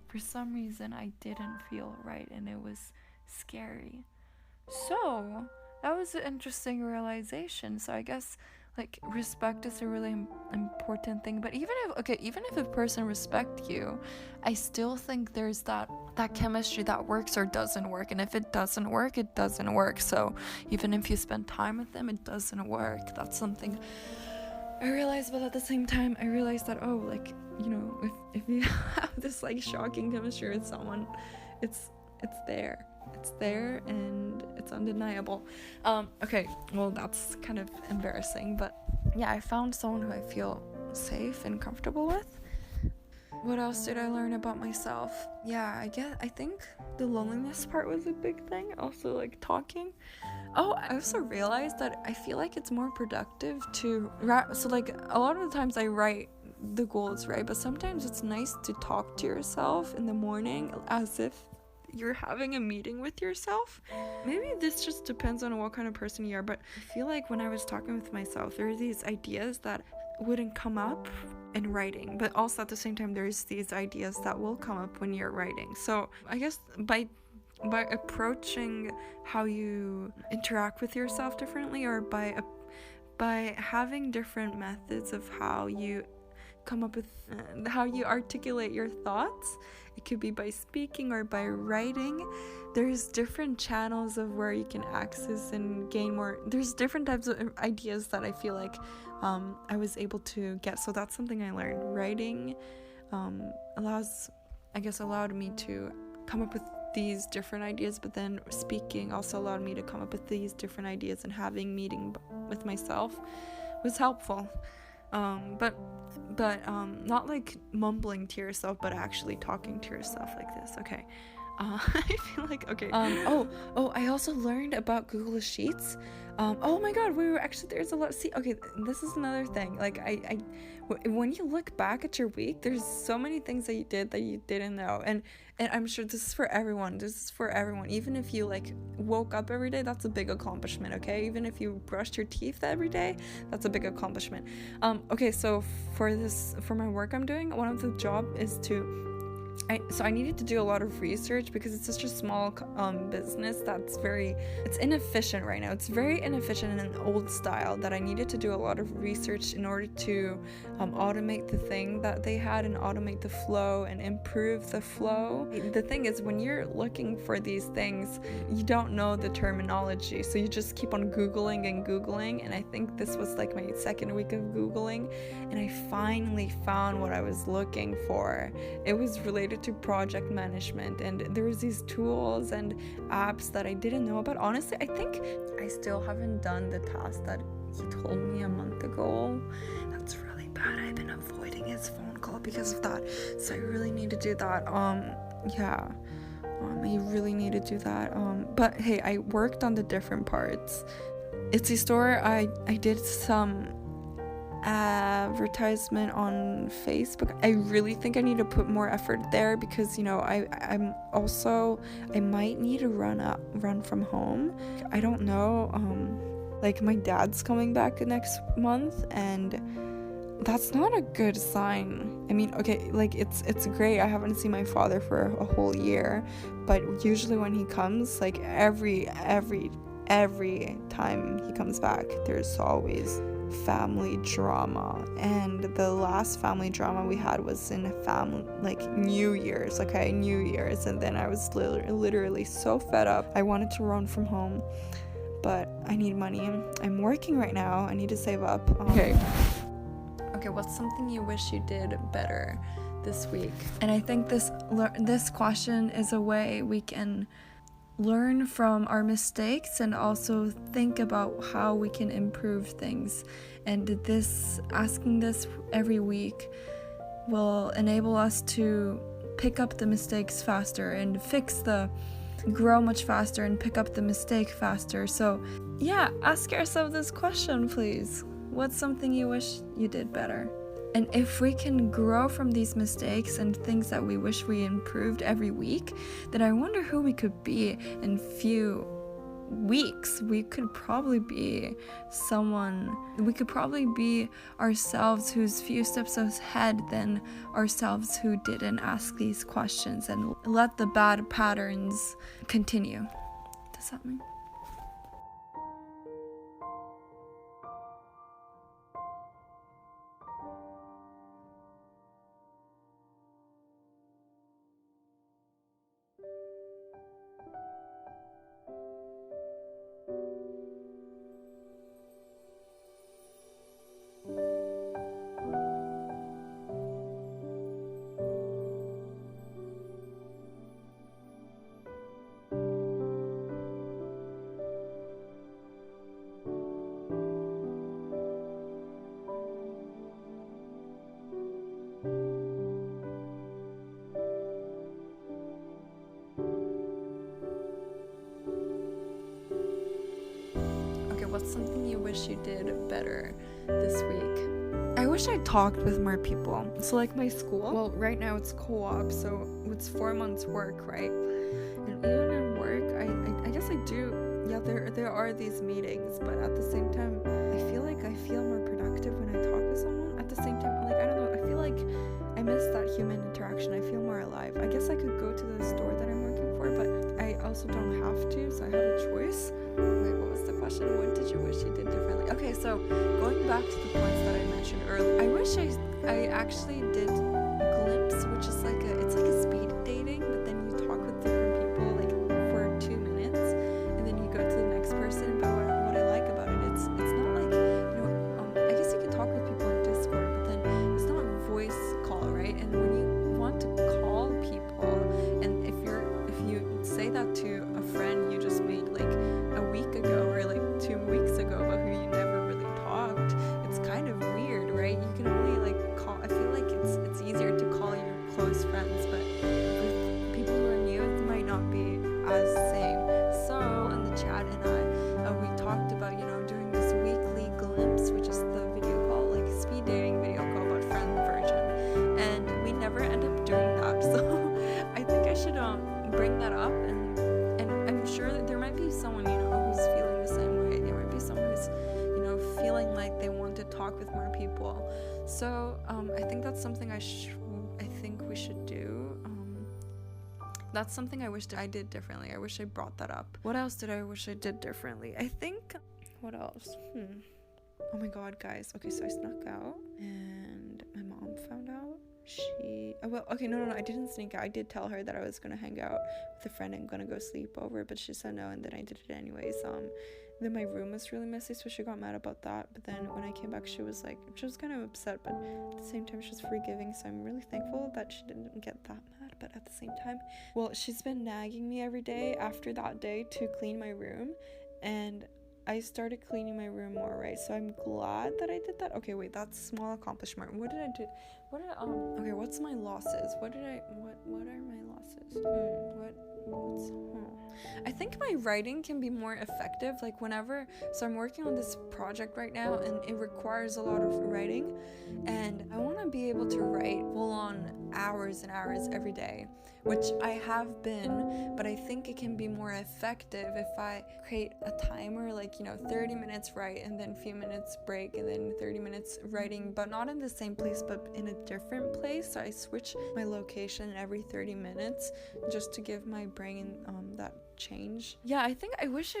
for some reason I didn't feel right, and it was scary. So that was an interesting realization. So I guess like respect is a really important thing. But even if a person respects you, I still think there's that chemistry that works or doesn't work. And if it doesn't work, it doesn't work. So even if you spend time with them, it doesn't work. That's something I realized. But at the same time, I realized that, if you have this like shocking chemistry with someone, it's there. It's there and it's undeniable. Okay, well, that's kind of embarrassing, but yeah, I found someone who I feel safe and comfortable with. What else did I learn about myself? Yeah, I think the loneliness part was a big thing. Also, like, talking. Oh, I also realized that I feel like it's more productive to so like a lot of the times I write the goals, right? But sometimes it's nice to talk to yourself in the morning as if you're having a meeting with yourself. Maybe this just depends on what kind of person you are, but I feel like when I was talking with myself, there are these ideas that wouldn't come up in writing, but also at the same time there's these ideas that will come up when you're writing. So I guess by approaching how you interact with yourself differently, or by having different methods of how you come up with how you articulate your thoughts, it could be by speaking or by writing. There's different channels of where you can access and gain more. There's different types of ideas that I feel like I was able to get. So that's something I learned. Writing allowed me to come up with these different ideas, but then speaking also allowed me to come up with these different ideas, and having meeting with myself was helpful. But not like mumbling to yourself, but actually talking to yourself like this. Okay. I feel like, okay. I also learned about Google Sheets. Oh my God, there's a lot. See, okay, this is another thing. Like, when you look back at your week, there's so many things that you did that you didn't know. And I'm sure this is for everyone. Even if you like woke up every day, that's a big accomplishment, okay? Even if you brushed your teeth every day, that's a big accomplishment. Okay, so for my work I'm doing, one of the job is I needed to do a lot of research because it's such a small business it's inefficient right now. It's very inefficient in an old style that I needed to do a lot of research in order to automate the thing that they had and automate the flow and improve the flow. The thing is, when you're looking for these things, you don't know the terminology, so you just keep on Googling, and I think this was like my second week of Googling, and I finally found what I was looking for. It was related to project management, and there was these tools and apps that I didn't know about. Honestly, I think I still haven't done the task that he told me a month ago. That's really bad. I've been avoiding his phone call because of that, so I really need to do that. I really need to do that. But hey, I worked on the different parts. Etsy store, I did some advertisement on Facebook. I really think I need to put more effort there because, you know, I might need to run from home. I don't know. Like, my dad's coming back next month, and that's not a good sign. I mean, okay, like, it's great. I haven't seen my father for a whole year, but usually when he comes, like, every time he comes back, there's always family drama, and the last family drama we had was in New Year's, and then I was literally so fed up. I wanted to run from home, but I need money. I'm working right now. I need to save up. Okay, what's something you wish you did better this week? And I think this question is a way we can learn from our mistakes and also think about how we can improve things. And asking this every week will enable us to pick up the mistakes faster and grow much faster and pick up the mistake faster. So yeah, ask yourself this question, please. What's something you wish you did better? And if we can grow from these mistakes and things that we wish we improved every week, then I wonder who we could be in few weeks. We could probably be ourselves who's few steps ahead than ourselves who didn't ask these questions and let the bad patterns continue. Does that mean? What's something you wish you did better this week? I wish I talked with more people. So like my school, well, right now it's co-op, so it's 4 months work, right? And even in work, I guess I do, yeah, there are these meetings, but at the same time, I feel like I feel more productive when I talk with someone. At the same time, like, I don't know, I feel like I miss that human interaction. I feel more alive. I guess I could go to the store that I'm working for, but I also don't have to, so I have a choice. Wait, what was the question? What did you wish you did differently? Okay, so going back to the points that I mentioned earlier, I wish I actually did Glimpse, which is it's like a speed dating, but then you talk with different people like for 2 minutes, and then you go to the next person about what I like about it. It's not like, you know, I guess you can talk with people in Discord, but then it's not a voice call, right? And when you want to call people, and if you say that to a friend you just made like a week ago or like 2 weeks ago, but who you never really talked, it's kind of weird, right? You can only like call. I feel like it's easier to call your close friends, but with people who are new, it might not That's something I wish I did differently. I wish I brought that up. What else did I wish I did differently? I think, what else? Oh my god, guys. Okay, so I snuck out and my mom found out. No, I didn't sneak out. I did tell her that I was gonna hang out with a friend and gonna go sleep over, but she said no, and then I did it anyways. Then my room was really messy, so she got mad about that. But then when I came back, she was kind of upset, but at the same time she was forgiving, so I'm really thankful that she didn't get that mad. But at the same time, well, she's been nagging me every day after that day to clean my room, and I started cleaning my room more, right? So I'm glad that I did that. Okay, wait, that's small accomplishment. What did I do? Okay, what's my losses? What are my losses? I think my writing can be more effective. So I'm working on this project right now, and it requires a lot of writing, and I want to be able to write full on hours and hours every day, which I have been, but I think it can be more effective if I create a timer, 30 minutes write and then a few minutes break and then 30 minutes writing, but not in the same place, but in a different place. So I switch my location every 30 minutes just to give my brain that change. Yeah, I think I wish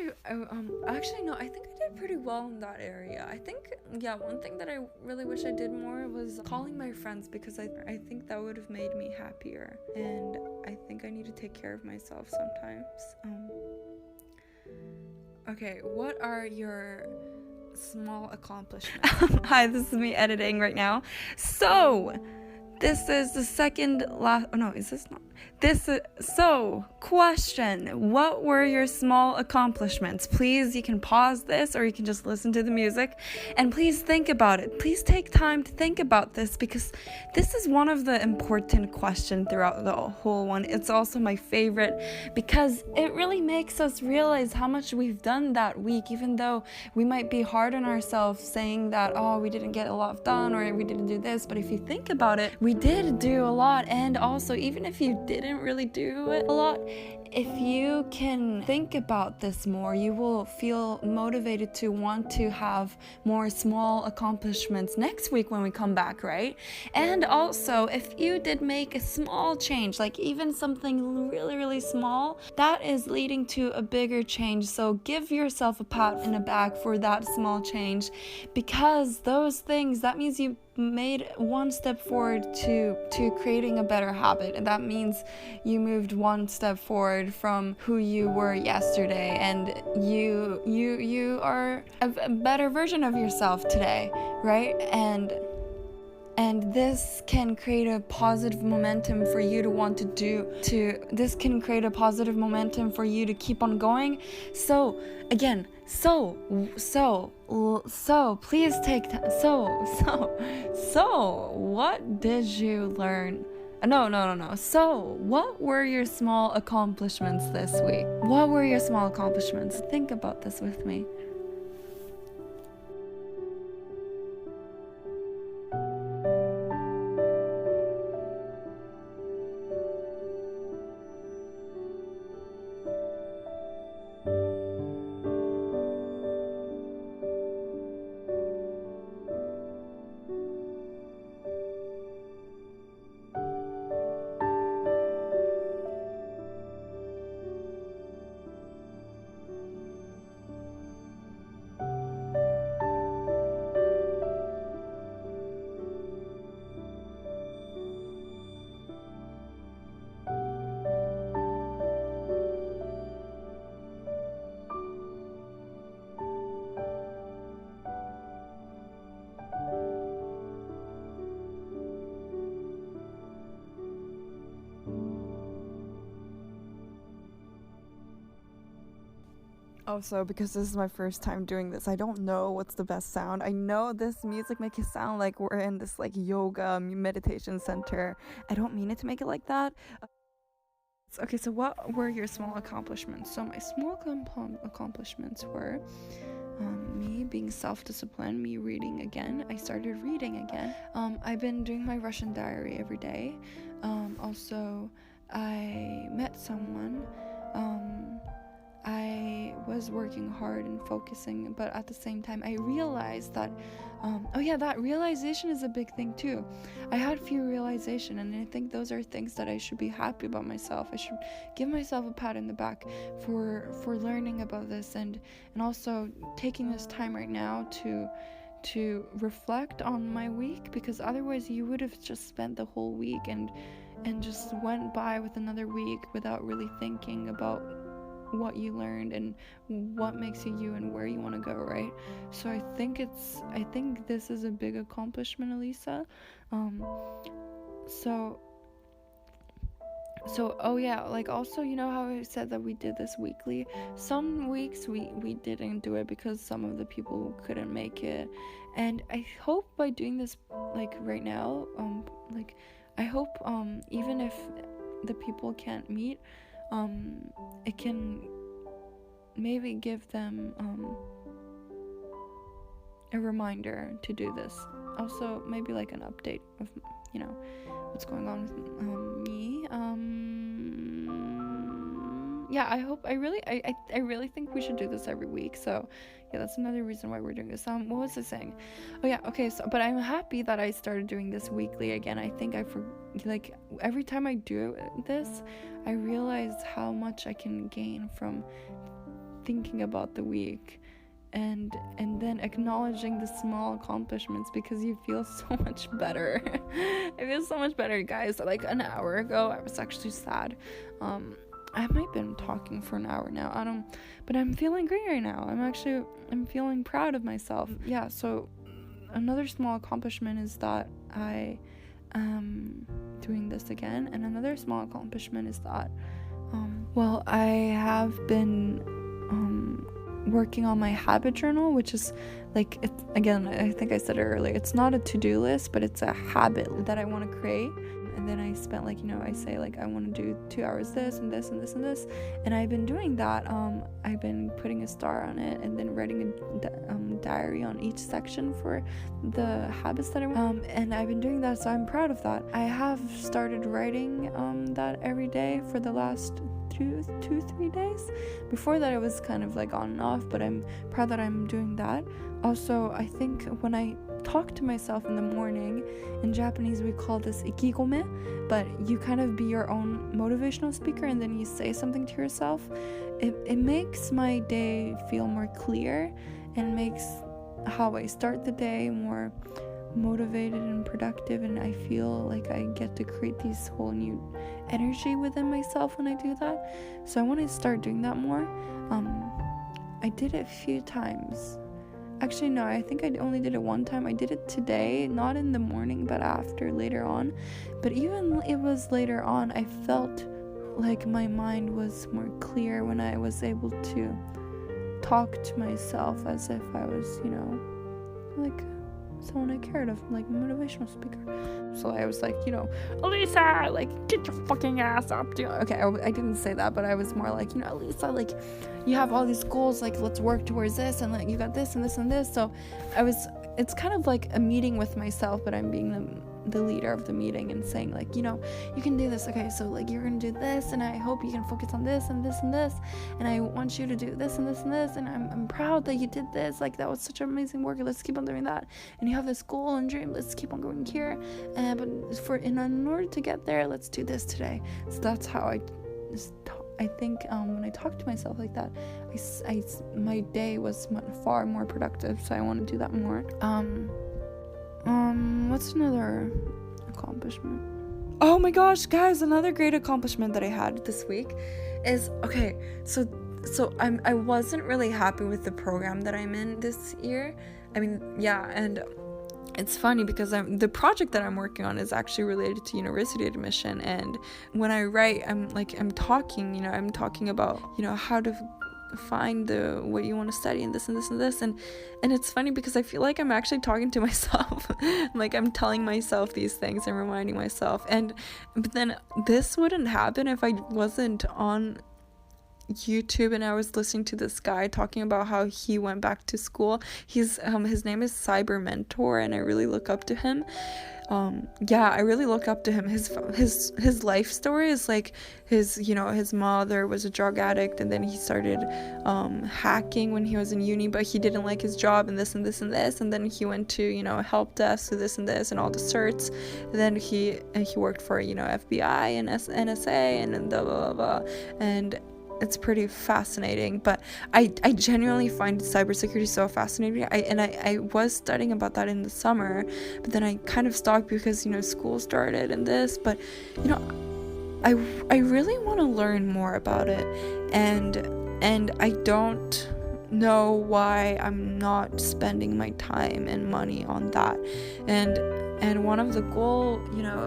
actually no, I think I did pretty well in that area. I think, one thing that I really wish I did more was calling my friends, because I think that would have made me happier, and I think I need to take care of myself sometimes. Okay, what are your small accomplishments? Hi, this is me editing right now. So, this is the second last, oh no, is this not? Question, what were your small accomplishments? Please, you can pause this or you can just listen to the music, and please think about it. Please take time to think about this, because this is one of the important questions throughout the whole one. It's also my favorite because it really makes us realize how much we've done that week, even though we might be hard on ourselves saying that, oh, we didn't get a lot done or we didn't do this, but if you think about it, we did do a lot. And also, even if you didn't really do it a lot, if you can think about this more, you will feel motivated to want to have more small accomplishments next week when we come back, right? And also, if you did make a small change, even something really, really small, that is leading to a bigger change. So give yourself a pat in the back for that small change, because those things, that means you made one step forward to creating a better habit, and that means you moved one step forward from who you were yesterday, and you are a better version of yourself today, right? And this can create a positive momentum for you to want this can create a positive momentum for you to keep on going. So again, please take time. So what did you learn? No. So what were your small accomplishments this week? What were your small accomplishments? Think about this with me. Also, because this is my first time doing this, I don't know what's the best sound. I know this music makes it sound like we're in this yoga meditation center. I don't mean it to make it like that. Okay, so what were your small accomplishments? So my small accomplishments were me being self-disciplined, me reading again. I started reading again. I've been doing my Russian diary every day. Also, I met someone. I was working hard and focusing, but at the same time I realized that that realization is a big thing too. I had few realization, and I think those are things that I should be happy about myself. I should give myself a pat in the back for learning about this, and also taking this time right now to reflect on my week, because otherwise you would have just spent the whole week and just went by with another week without really thinking about what you learned and what makes you and where you want to go, right? So I think this is a big accomplishment, Elisa. So oh yeah, like also, you know how I said that we did this weekly? Some weeks we didn't do it because some of the people couldn't make it, and I hope by doing this like right now, I hope even if the people can't meet, it can maybe give them a reminder to do this. Also maybe like an update of, you know, what's going on with me. I really think we should do this every week. So yeah, that's another reason why we're doing this. What was I saying? Oh yeah, okay, so but I'm happy that I started doing this weekly again. I think every time I do this, I realize how much I can gain from thinking about the week and then acknowledging the small accomplishments, because you feel so much better. It feels so much better, guys. Like an hour ago I was actually sad. I might have been talking for an hour now, but I'm feeling great right now. I'm feeling proud of myself. Yeah, so another small accomplishment is that I am doing this again, and another small accomplishment is that I have been working on my habit journal, which is like, it's, again, I think I said it earlier, it's not a to-do list, but it's a habit that I want to create. And then I spent I say I want to do 2 hours this and this and this and this, and I've been doing that. I've been putting a star on it and then writing a diary on each section for the habits that I want, and I've been doing that, so I'm proud of that. I have started writing that every day for the last 2-3 days. Before that it was kind of like on and off, but I'm proud that I'm doing that. Also, I think when I talk to myself in the morning, in Japanese we call this ikigome, but you kind of be your own motivational speaker and then you say something to yourself. It makes my day feel more clear and makes how I start the day more motivated and productive, and I feel like I get to create these whole new energy within myself when I do that. So I want to start doing that more. I did it a few times. Actually, no, I think I only did it one time. I did it today, not in the morning, but later on. But even it was later on, I felt like my mind was more clear when I was able to talk to myself as if I was, like someone I cared of, like a motivational speaker. So I was like, Elisa, like, get your fucking ass up. Okay, I didn't say that, but I was more like, Elisa, like, you have all these goals, like, let's work towards this, and like, you got this and this and this. So it's kind of like a meeting with myself, but I'm being the leader of the meeting and saying, like, you can do this. Okay, so like, you're gonna do this, and I hope you can focus on this and this and this, and I want you to do this and this and this, and I'm proud that you did this. Like, that was such amazing work. Let's keep on doing that. And you have this goal and dream. Let's keep on going here. But in order to get there, let's do this today. So that's how I think when I talk to myself like that, my day was far more productive. So I want to do that more. What's another accomplishment? Oh my gosh, guys, another great accomplishment that I had this week is, okay, so I wasn't really happy with the program that I'm in this year. I mean, yeah, and it's funny because the project that I'm working on is actually related to university admission, and when I write, I'm talking about, how to find what you want to study and this and this and this, and it's funny because I feel like I'm actually talking to myself. Like, I'm telling myself these things and reminding myself, but then this wouldn't happen if I wasn't on YouTube, and I was listening to this guy talking about how he went back to school. His name is Cyber Mentor, and I really look up to him. I really look up to him. His life story is like his mother was a drug addict, and then he started hacking when he was in uni, but he didn't like his job, and this and this and this, and then he went to help desk, so this and this and all the certs, and then he worked for FBI and NSA and blah blah blah, and it's pretty fascinating. But I genuinely find cybersecurity so fascinating. I was studying about that in the summer, but then I kind of stopped because school started and this. But I really want to learn more about it, and I don't know why I'm not spending my time and money on that. And one of the goal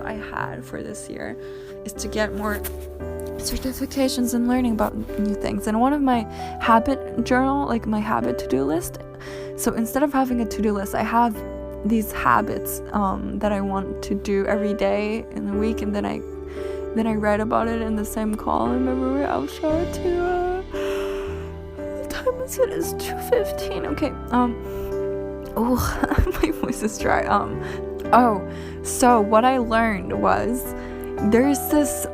I had for this year is to get more certifications and learning about new things. And one of my habit journal, like my habit to-do list, so instead of having a to-do list, I have these habits that I want to do every day in the week, and then I read about it in the same column. Remember, I'll show it to what time is it? It's 2:15. Okay. My voice is dry. So what I learned was there's this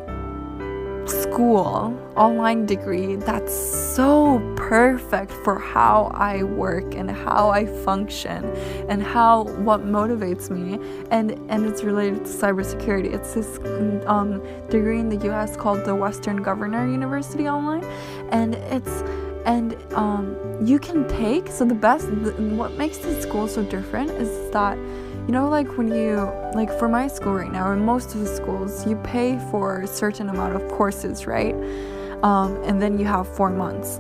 school online degree that's so perfect for how I work and how I function and what motivates me, and it's related to cybersecurity. It's this degree in the US called the Western Governor University Online, and you can take, so what makes this school so different is that like when for my school right now, in most of the schools, you pay for a certain amount of courses, right? And then you have 4 months.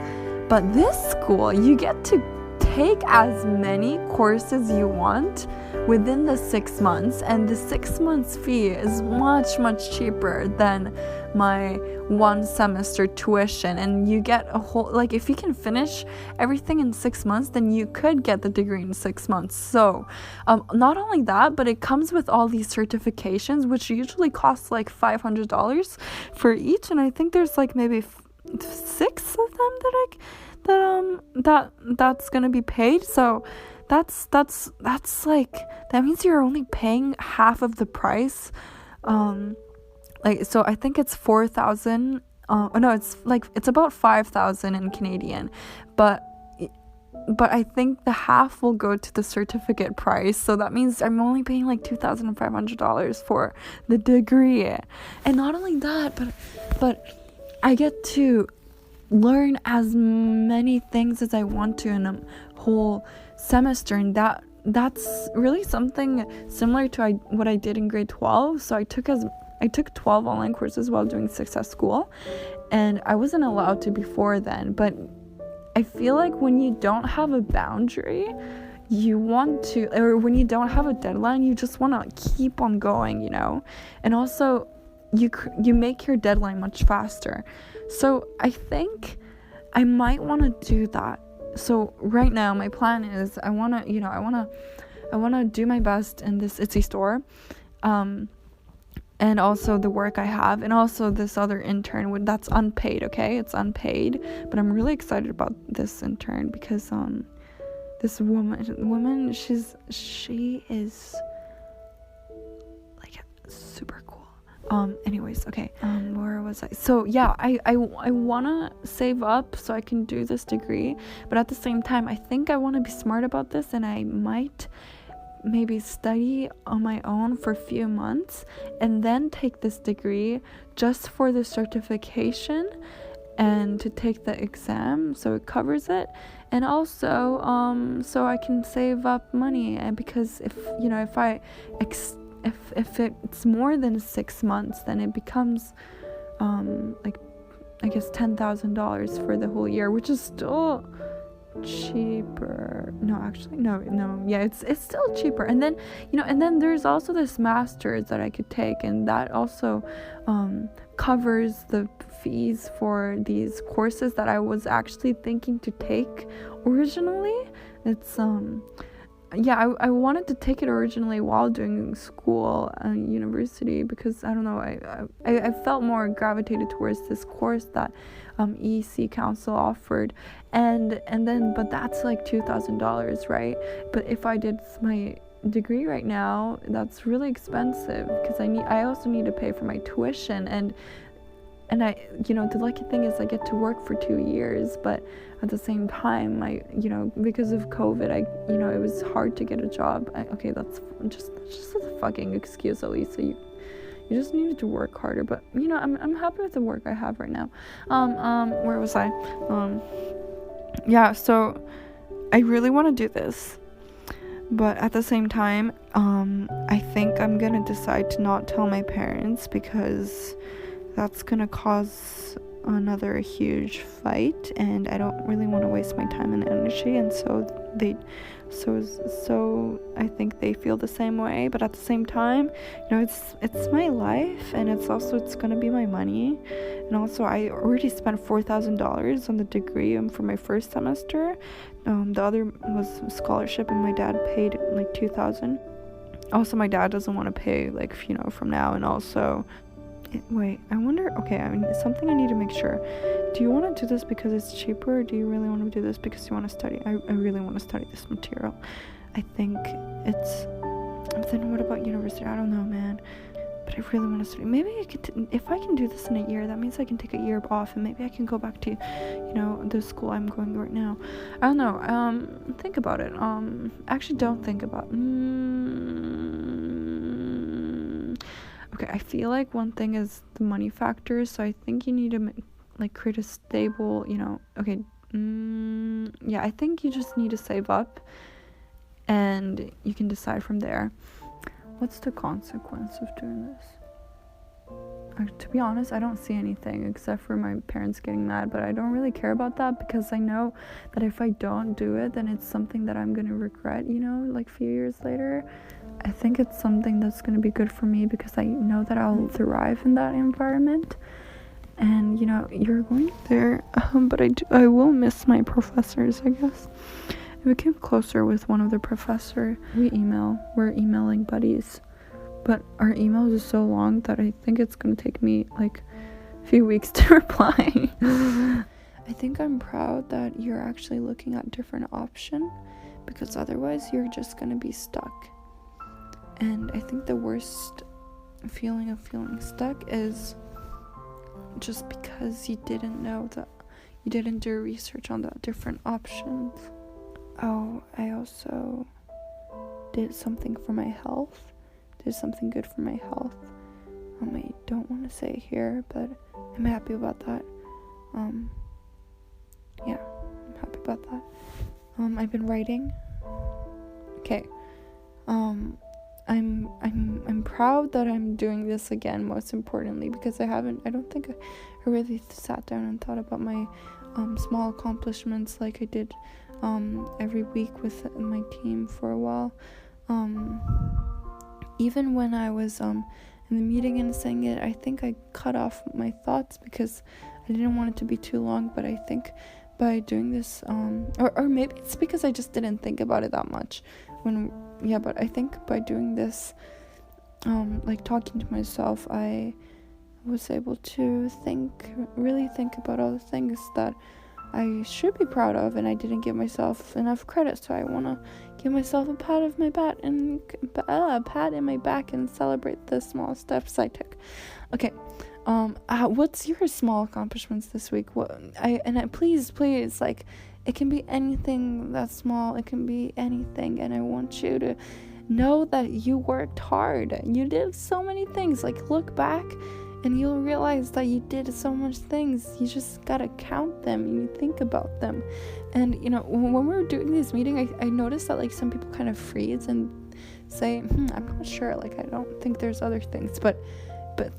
But this school, you get to take as many courses you want within the 6 months, and the 6 months fee is much, much cheaper than my 1 semester tuition. And you get a whole, if you can finish everything in 6 months, then you could get the degree in 6 months. So not only that, but it comes with all these certifications, which usually cost like $500 for each, and I think there's maybe 6 of them that's gonna be paid. So that means you're only paying half of the price. So I think it's 4,000. It's about 5,000 in Canadian, but I think the half will go to the certificate price. So that means I'm only paying $2,500 for the degree. And not only that, but I get to learn as many things as I want to in a whole semester, and that's really something similar to what I did in grade 12. So I took 12 online courses while doing Success School, and I wasn't allowed to before then. But I feel like when you don't have a boundary, or when you don't have a deadline, you just want to keep on going, and also you make your deadline much faster. So I think I might want to do that. So right now my plan is I want to do my best in this Etsy store, and also the work I have, and also this other intern that's unpaid. Okay, it's unpaid, but I'm really excited about this intern because this woman she is super cool. Anyways, okay, where was I? So yeah, I want to save up so I can do this degree, but at the same time I think I want to be smart about this, and I might maybe study on my own for a few months and then take this degree just for the certification and to take the exam so it covers it, and also so I can save up money. And because if it's more than 6 months, then it becomes I guess $10,000 for the whole year, which is still cheaper. It's still cheaper. And then and then there's also this master's that I could take, and that also covers the fees for these courses that I was actually thinking to take originally. It's I wanted to take it originally while doing school and university, because I don't know, I felt more gravitated towards this course that EC Council offered, and then, but that's like $2,000, right? But if I did my degree right now, that's really expensive, because I also need to pay for my tuition, and I, the lucky thing is I get to work for 2 years, but at the same time, because of COVID, it was hard to get a job. That's just a fucking excuse, Elisa. You just needed to work harder, but, I'm happy with the work I have right now. Where was I? So I really want to do this, but at the same time, I think I'm gonna decide to not tell my parents, because that's gonna cause another huge fight, and I don't really want to waste my time and energy, and so I think they feel the same way. But at the same time, it's my life, and it's gonna be my money, and also I already spent $4,000 on the degree for my first semester. The other was scholarship, and my dad paid like $2,000. Also, my dad doesn't want to pay from now, and also wait, I wonder, something I need to make sure. Do you want to do this because it's cheaper, or do you really want to do this because you want to study? I really want to study this material. I think it's, but then what about university? I don't know, man, but I really want to study. Maybe I could, if I can do this in a year, that means I can take a year off, and maybe I can go back to, the school I'm going to right now. I don't know, think about it. Actually don't think about Okay, I feel like one thing is the money factor, so I think you need to create a stable, I think you just need to save up, and you can decide from there. What's the consequence of doing this? To be honest, I don't see anything except for my parents getting mad, but I don't really care about that, because I know that if I don't do it, then it's something that I'm gonna regret, a few years later. I think it's something that's gonna be good for me, because I know that I'll thrive in that environment. And you're going there, but I will miss my professors, I guess. I became closer with one of the professor. We're emailing buddies, but our emails are so long that I think it's gonna take me a few weeks to reply. I think I'm proud that you're actually looking at different options, because otherwise you're just gonna be stuck. And I think the worst feeling of feeling stuck is just because you didn't know that you didn't do research on the different options. Oh, I also did something for my health. Did something good for my health. I don't want to say here, but I'm happy about that. I'm happy about that. I've been writing. Okay. I'm proud that I'm doing this again, most importantly, because I don't think I really sat down and thought about my small accomplishments like I did every week with my team for a while. Even when I was in the meeting and saying it, I think I cut off my thoughts because I didn't want it to be too long, but I think by doing this, or maybe it's because I just didn't think about it that much but I think by doing this, talking to myself, I was able to really think about all the things that I should be proud of, and I didn't give myself enough credit, so I want to give myself a pat in my back and celebrate the small steps I took. Okay, what's your small accomplishments this week? Please, it can be anything that's small, it can be anything, and I want you to know that you worked hard. You did so many things. Look back and you'll realize that you did so much things. You just gotta count them and you think about them. And when we were doing this meeting, I noticed that some people kind of freeze and say, I'm not sure, I don't think there's other things, but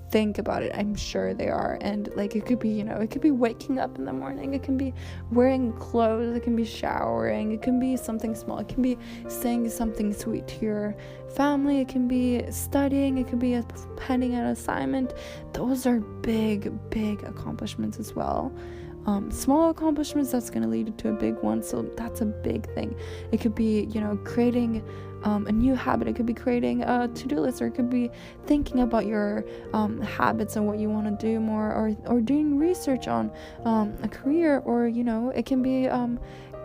think about it. I'm sure they are. And it could be, it could be waking up in the morning, it can be wearing clothes, it can be showering, it can be something small, it can be saying something sweet to your family, it can be studying, it can be pending an assignment. Those are big accomplishments as well. small accomplishments that's going to lead to a big one. So that's a big thing. It could be, creating a new habit. It could be creating a to-do list, or it could be thinking about your habits and what you want to do more, or doing research on a career, or it can be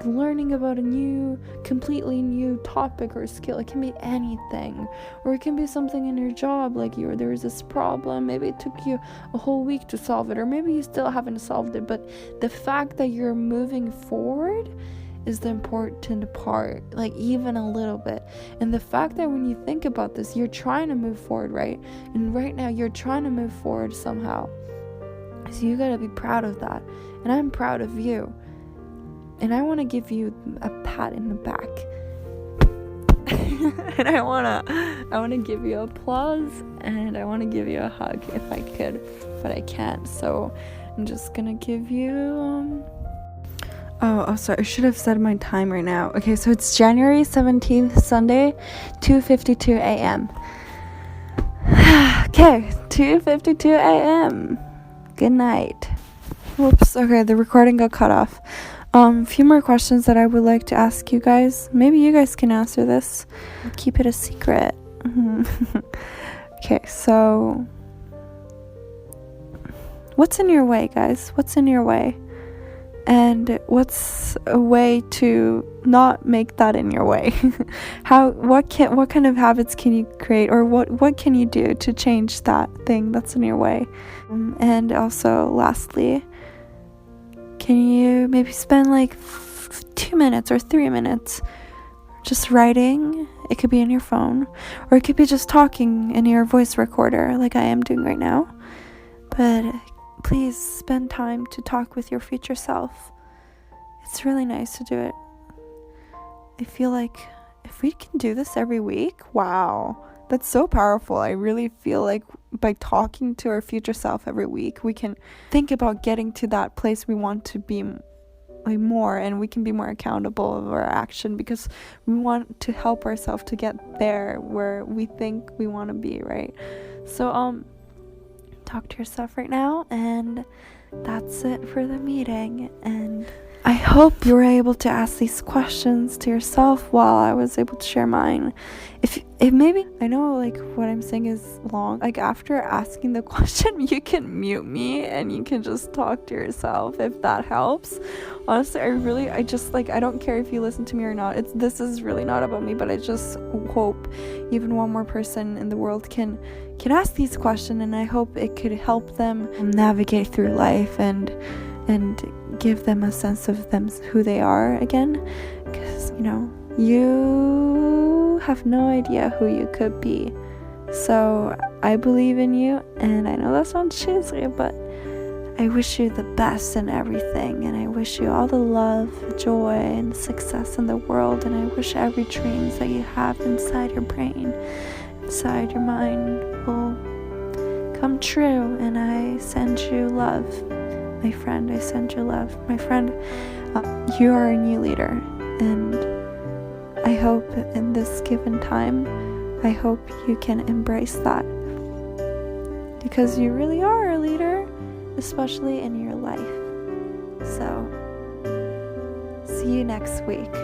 learning about a completely new topic or skill. It can be anything, or it can be something in your job, like there was this problem, maybe it took you a whole week to solve it, or maybe you still haven't solved it, but the fact that you're moving forward is the important part, like even a little bit. And the fact that when you think about this, you're trying to move forward, right? And right now you're trying to move forward somehow, so you gotta be proud of that. And I'm proud of you, and I want to give you a pat in the back. And I want to give you applause, and I want to give you a hug if I could, but I can't. So I'm just gonna give you Oh, sorry, I should have said my time right now. Okay, so it's January 17th, Sunday, 2:52 a.m. Okay, 2:52 a.m. Good night. Whoops, okay, the recording got cut off. A few more questions that I would like to ask you guys. Maybe you guys can answer this. I'll keep it a secret. Okay, so what's in your way, guys? What's in your way? And what's a way to not make that in your way? What kind of habits can you create, or what can you do to change that thing that's in your way? And also, lastly, can you maybe spend like 2 minutes or 3 minutes just writing? It could be in your phone, or it could be just talking in your voice recorder like I am doing right now. But please spend time to talk with your future self. It's really nice to do it. I feel like if we can do this every week, wow, that's so powerful. I really feel like by talking to our future self every week, we can think about getting to that place we want to be more, and we can be more accountable of our action, because we want to help ourselves to get there where we think we want to be, right? So talk to yourself right now, and that's it for the meeting. And I hope you were able to ask these questions to yourself while I was able to share mine. If maybe, I know like what I'm saying is long, like after asking the question you can mute me and you can just talk to yourself, if that helps. Honestly, I just like, I don't care if you listen to me or not. This is really not about me, but I just hope even one more person in the world can ask these questions, and I hope it could help them navigate through life and give them a sense of who they are again, because you have no idea who you could be. So I believe in you, and I know that sounds cheesy, but I wish you the best in everything, and I wish you all the love, joy, and success in the world, and I wish every dreams that you have inside your brain, inside your mind, will come true. And I send you love, my friend. I send you love, my friend. You are a new leader, and I hope in this given time, I hope you can embrace that, because you really are a leader, especially in your life. So see you next week.